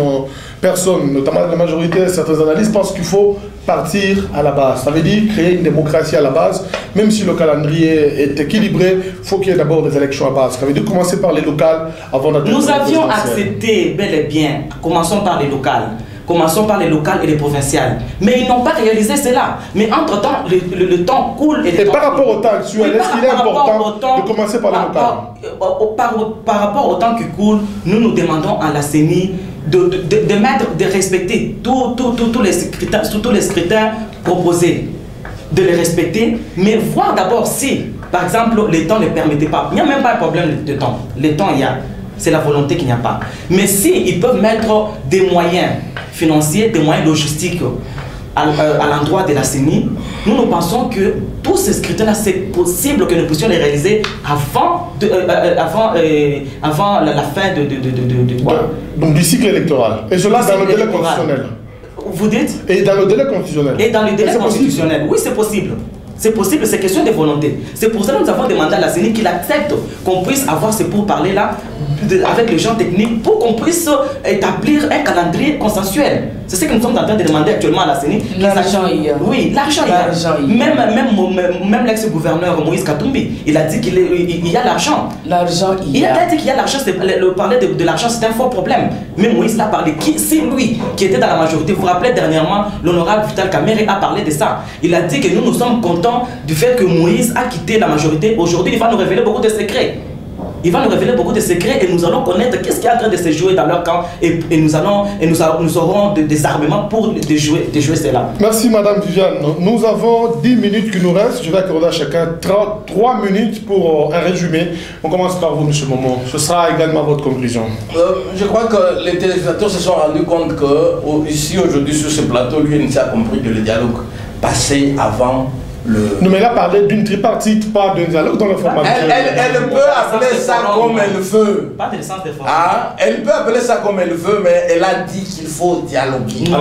personnes, notamment la majorité, certaines analystes pensent qu'il faut partir à la base. Ça veut dire créer une démocratie à la base. Même si le calendrier est équilibré, il faut qu'il y ait d'abord des élections à base. Ça veut dire commencer par les locales avant d'atteindre. Nous avions accepté bel et bien, commençons par les locales. Commençons par les locales et les provinciales. Mais ils n'ont pas réalisé cela. Mais entre-temps, le temps coule. Et par rapport au temps actuel, est-ce qu'il est important de commencer par les locales? Par rapport au temps qui coule, nous demandons à la CENI de respecter tous les scrutins proposés. De les respecter, mais voir d'abord si, par exemple, le temps ne permettait pas. Il n'y a même pas un problème de temps. Le temps, il y a. C'est la volonté qu'il n'y a pas. Mais s'ils peuvent mettre des moyens financiers, des moyens logistiques à l'endroit de la CENI, nous pensons que tous ces scrutins-là, c'est possible que nous puissions les réaliser avant la fin donc du cycle électoral. Et cela dans le délai constitutionnel. Vous dites? Et dans le délai constitutionnel. Et dans le délai constitutionnel. Oui, c'est possible. C'est possible, c'est question de volonté. C'est pour ça que nous avons demandé à la CENI qu'il accepte qu'on puisse avoir ce pourparlers-là avec les gens techniques pour qu'on puisse établir un calendrier consensuel. C'est ce que nous sommes en train de demander actuellement à la CENI. L'argent il y a. Oui, l'argent il y a. Même l'ex-gouverneur Moïse Katumbi, il a dit qu'il y a l'argent. L'argent il y a. Il a dit qu'il y a l'argent. Parler de l'argent, c'est un fort problème. Mais Moïse l'a parlé. C'est lui qui était dans la majorité. Vous vous rappelez dernièrement, l'honorable Vital Kamerhe a parlé de ça. Il a dit que nous sommes contents du fait que Moïse a quitté la majorité. Aujourd'hui, il va nous révéler beaucoup de secrets. Il va nous révéler beaucoup de secrets et nous allons connaître qu'est-ce qui est en train de se jouer dans leur camp et nous aurons des armements pour de jouer cela. Merci Madame Viviane. Nous avons 10 minutes qui nous restent. Je vais accorder à chacun 3 minutes pour un résumé. On commence par vous, Monsieur Momo. Ce sera également votre conclusion. Je crois que les téléspectateurs se sont rendus compte que ici aujourd'hui sur ce plateau, l'UNC a compris que le dialogue passait avant Non, mais elle a parlé d'une tripartite, pas d'un dialogue dans le format. Elle peut appeler ça comme elle veut. Pas de sens de forme. Elle peut appeler ça comme elle veut, mais elle a dit qu'il faut dialoguer. Non.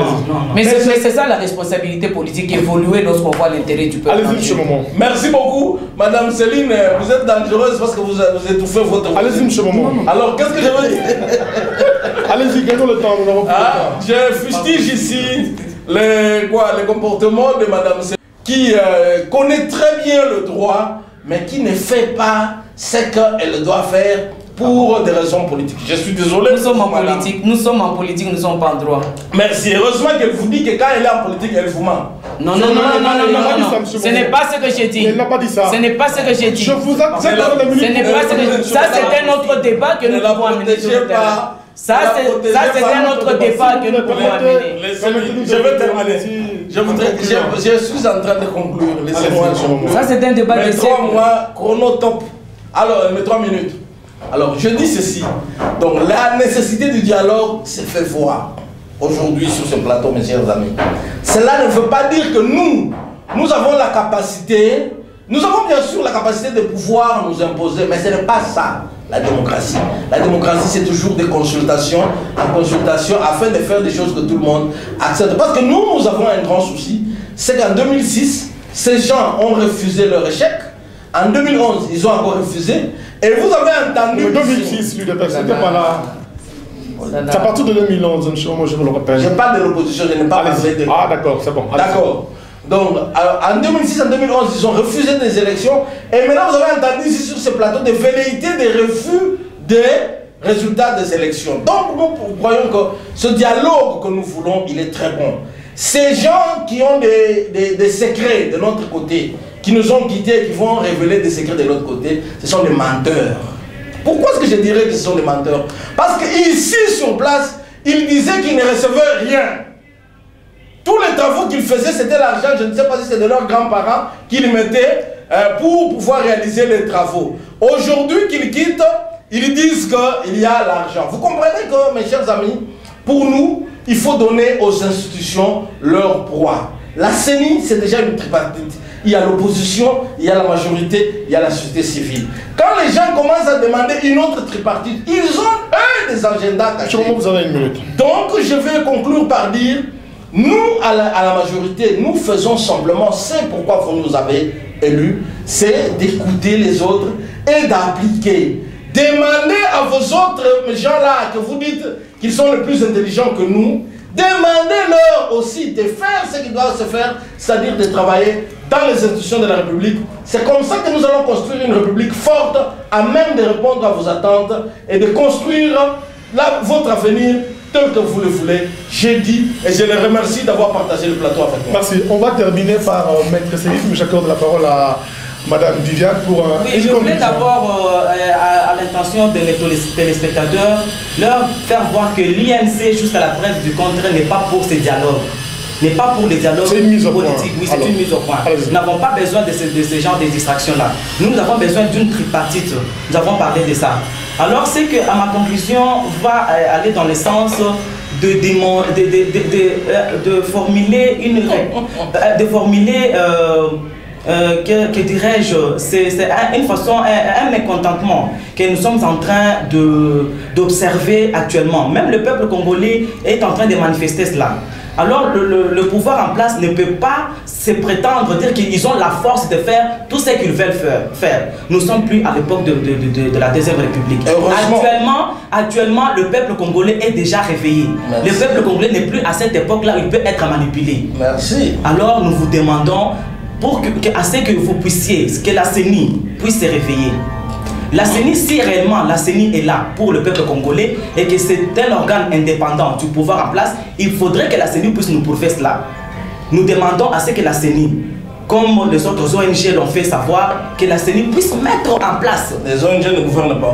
Mais c'est ça la responsabilité politique, évoluer lorsqu'on voit l'intérêt du peuple. Allez-y, Monsieur Momo. Merci beaucoup. Madame Céline, vous êtes dangereuse parce que vous étouffez votre... Allez-y, Monsieur Momo. Alors, qu'est-ce que je veux dire? Allez-y, gagnons le temps, nous n'avons plus de temps. Je fustige ici les comportements de Madame Céline, qui connaît très bien le droit, mais qui ne fait pas ce qu'elle doit faire pour des raisons politiques. Je suis désolé. Nous sommes en politique, nous sommes en politique, nous ne sommes pas en droit. Merci. Heureusement qu'elle vous dit que quand elle est en politique, elle vous ment. Non, ce n'est pas ce que j'ai dit. Elle n'a pas dit ça. Ce n'est pas ce que j'ai dit. Je vous accepte. Ce n'est pas ce que ça, c'est un autre débat que nous pouvons amener. Ça, c'est un autre débat que nous pouvons amener. Je vais terminer. Je suis en train de conclure. Laissez-moi. Ça, c'est un débat de siècle. 3 mois, chronotop. Alors, mes 3 minutes. Alors, je dis ceci. Donc, la nécessité du dialogue s'est fait voir aujourd'hui sur ce plateau, mes chers amis. Cela ne veut pas dire que nous avons la capacité, nous avons bien sûr la capacité de pouvoir nous imposer, mais ce n'est pas ça, la démocratie. La démocratie, c'est toujours des consultations, en consultation, afin de faire des choses que tout le monde accepte. Parce que nous avons un grand souci, c'est qu'en 2006, ces gens ont refusé leur échec. En 2011, ils ont encore refusé. Et vous avez entendu... En 2006, lui, c'était pas là. C'est à partir de 2011, moi je vous le rappelle. Je parle de l'opposition, je n'ai pas parlé de... Ah d'accord, c'est bon. D'accord. Donc, en 2006, en 2011, ils ont refusé des élections. Et maintenant, vous avez entendu ici sur ce plateau des velléités des refus des résultats des élections. Donc, nous croyons que ce dialogue que nous voulons, il est très bon. Ces gens qui ont des secrets de notre côté, qui nous ont quittés, qui vont révéler des secrets de l'autre côté, ce sont des menteurs. Pourquoi est-ce que je dirais que ce sont des menteurs? Parce qu'ici, sur place, ils disaient qu'ils ne recevaient rien. Tous les travaux qu'ils faisaient, c'était l'argent, je ne sais pas si c'est de leurs grands-parents qu'ils mettaient pour pouvoir réaliser les travaux. Aujourd'hui qu'ils quittent, ils disent qu'il y a l'argent. Vous comprenez que, mes chers amis, pour nous, il faut donner aux institutions leur poids. La CENI, c'est déjà une tripartite. Il y a l'opposition, il y a la majorité, il y a la société civile. Quand les gens commencent à demander une autre tripartite, ils ont eux des agendas cachés. Vous avez une minute. Donc je vais conclure par dire, nous à la majorité, nous faisons simplement, c'est pourquoi vous nous avez élus, c'est d'écouter les autres et d'appliquer. Demandez à vos autres gens-là que vous dites qu'ils sont les plus intelligents que nous, demandez-leur aussi de faire ce qui doit se faire, c'est-à-dire de travailler dans les institutions de la République. C'est comme ça que nous allons construire une République forte, à même de répondre à vos attentes et de construire votre avenir tel que vous le voulez. J'ai dit et je les remercie d'avoir partagé le plateau avec moi. Merci. On va terminer par Maître Céline, mais j'accorde la parole à Madame Viviane pour un... Oui, je voulais d'abord, à l'intention de mes téléspectateurs, leur faire voir que l'INC, jusqu'à la preuve du contraire, n'est pas pour ces dialogues. N'est pas pour les dialogues politiques. Oui, c'est une mise au point. Nous n'avons pas besoin de ce genre de distractions-là. Nous avons besoin d'une tripartite. Nous avons parlé de ça. Alors, c'est que à ma conclusion va aller dans le sens de formuler une... que dirais-je, c'est une façon, un mécontentement que nous sommes en train d'observer actuellement. Même le peuple congolais est en train de manifester cela. Alors le pouvoir en place ne peut pas se prétendre dire qu'ils ont la force de faire tout ce qu'ils veulent faire. Nous ne sommes plus à l'époque de la Deuxième République. Actuellement, le peuple congolais est déjà réveillé. Merci. Le peuple congolais n'est plus à cette époque-là où il peut être manipulé. Merci. Alors nous vous demandons à ce que vous puissiez, que la CENI puisse se réveiller. La CENI, si réellement la CENI est là pour le peuple congolais et que c'est un organe indépendant du pouvoir en place, il faudrait que la CENI puisse nous prouver cela. Nous demandons à ce que la CENI, comme les autres ONG l'ont fait savoir, que la CENI puisse mettre en place. Les ONG ne gouvernent pas.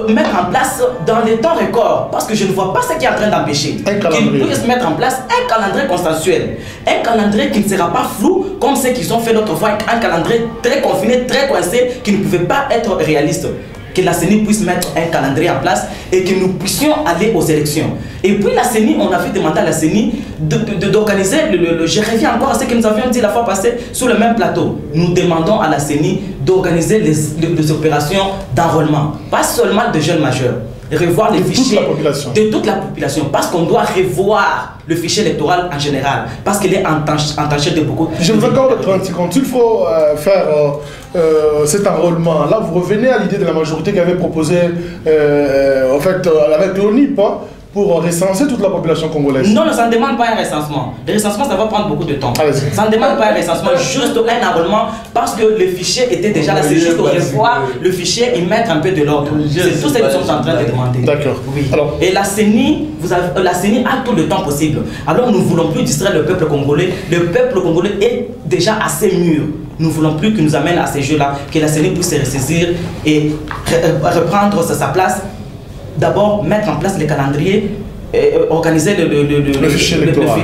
Mettre en place dans les temps records, parce que je ne vois pas ce qui est en train d'empêcher. Qu'ils puissent mettre en place un calendrier consensuel. Un calendrier qui ne sera pas flou comme ceux qu'ils ont fait l'autre fois, un calendrier très confiné, très coincé, qui ne pouvait pas être réaliste. Que la CENI puisse mettre un calendrier en place et que nous puissions aller aux élections. Et puis la CENI, on avait demandé à la CENI d'organiser, je reviens encore à ce que nous avions dit la fois passée sur le même plateau. Nous demandons à la CENI d'organiser les opérations d'enrôlement, pas seulement de jeunes majeurs. Revoir les fichiers de toute la population, parce qu'on doit revoir le fichier électoral en général, parce qu'il est entaché de beaucoup. Je vous accorde 30 secondes. Il faut faire cet enrôlement. Là, vous revenez à l'idée de la majorité qui avait proposé, en fait, avec l'ONIP, pour recenser toute la population congolaise? Non, ça ne demande pas un recensement. Le recensement, ça va prendre beaucoup de temps. Ça ne demande pas un recensement, juste un abonnement, parce que le fichier était déjà là. C'est juste revoir le fichier et mettre un peu de l'ordre. C'est tout ce que nous sommes en train de demander. D'accord. Oui. Alors, et la CENI a tout le temps possible. Alors, nous ne voulons plus distraire le peuple congolais. Le peuple congolais est déjà assez mûr. Nous ne voulons plus qu'il nous amène à ces jeux-là, que la CENI puisse se ressaisir et reprendre sa place. D'abord, mettre en place les calendriers, organiser le fichier électoral,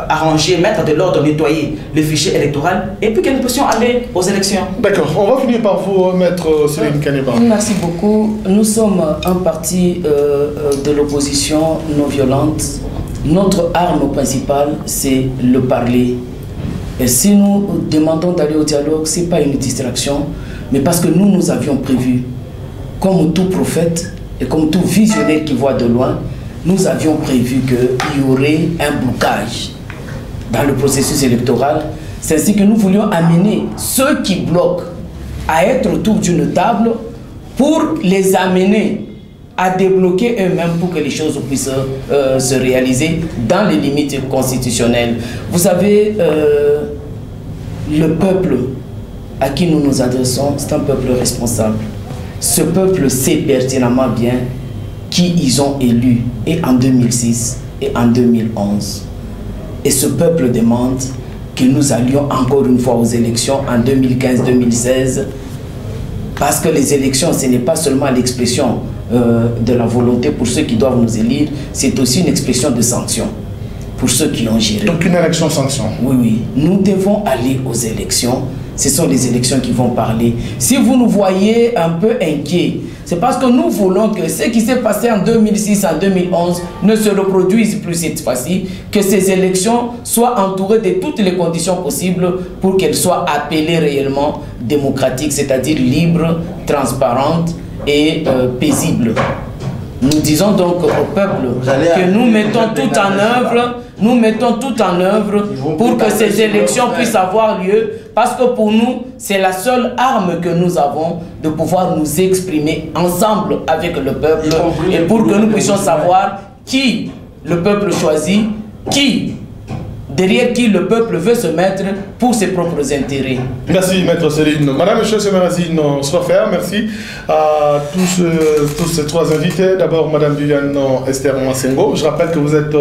arranger, mettre de l'ordre, nettoyer le fichier électoral, et puis que nous puissions aller aux élections. D'accord, on va finir par vous, Maître Céline Kanyeba. Merci beaucoup. Nous sommes un parti de l'opposition non violente. Notre arme principale, c'est le parler. Et si nous demandons d'aller au dialogue, ce n'est pas une distraction, mais parce que nous avions prévu, comme tout prophète et comme tout visionnaire qui voit de loin, nous avions prévu qu'il y aurait un blocage dans le processus électoral. C'est ainsi que nous voulions amener ceux qui bloquent à être autour d'une table pour les amener à débloquer eux-mêmes pour que les choses puissent se réaliser dans les limites constitutionnelles. Vous savez, le peuple à qui nous nous adressons, c'est un peuple responsable. Ce peuple sait pertinemment bien qui ils ont élu, et en 2006 et en 2011. Et ce peuple demande que nous allions encore une fois aux élections en 2015-2016, parce que les élections, ce n'est pas seulement l'expression de la volonté pour ceux qui doivent nous élire, c'est aussi une expression de sanction pour ceux qui ont géré. Donc une élection sanction. Oui, oui. Nous devons aller aux élections. Ce sont les élections qui vont parler. Si vous nous voyez un peu inquiets, c'est parce que nous voulons que ce qui s'est passé en 2006, en 2011 ne se reproduise plus cette fois-ci, que ces élections soient entourées de toutes les conditions possibles pour qu'elles soient appelées réellement démocratiques, c'est-à-dire libres, transparentes et paisibles. Nous disons donc au peuple que nous mettons tout en œuvre, pour que ces élections puissent avoir lieu, parce que pour nous, c'est la seule arme que nous avons de pouvoir nous exprimer ensemble avec le peuple, et pour que nous puissions savoir qui le peuple choisit, derrière qui le peuple veut se mettre pour ses propres intérêts. Merci, Maître Céline. Madame et Monsieur Mérazine, Srofer, merci à tous ces trois invités. D'abord, Madame Viviane Esther Mwasengo. Je rappelle que vous êtes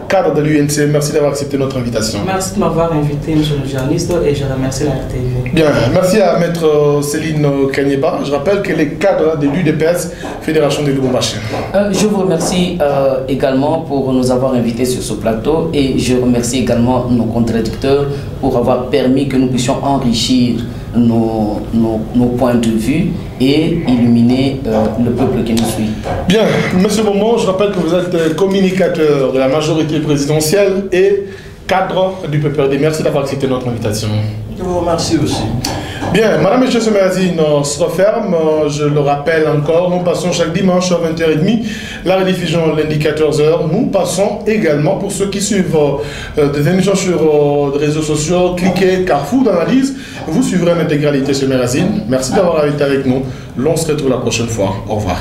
cadre de l'UNC. Merci d'avoir accepté notre invitation. Merci de m'avoir invité, Monsieur le journaliste, et je remercie la RTV. Bien, merci à Maître Céline Kanyeba. Je rappelle qu'elle est cadre de l'UDPS, Fédération des Lubumbashi. Je vous remercie également pour nous avoir invités sur ce plateau, et je remercie également nos contradicteurs pour avoir permis que nous puissions enrichir nos points de vue et illuminer le peuple qui nous suit. Bien, Monsieur Momo, je rappelle que vous êtes communicateur de la majorité présidentielle et cadre du PPRD. Merci d'avoir accepté notre invitation. Je vous remercie aussi. Bien, Madame et Monsieur Mérazine se referme. Je le rappelle encore, nous passons chaque dimanche à 20h30 la rediffusion lundi 14h. Nous passons également, pour ceux qui suivent des émissions sur les réseaux sociaux, cliquez Carrefour d'analyse. Vous suivrez l'intégralité sur Mérazine. Merci d'avoir été avec nous. L'on se retrouve la prochaine fois. Au revoir.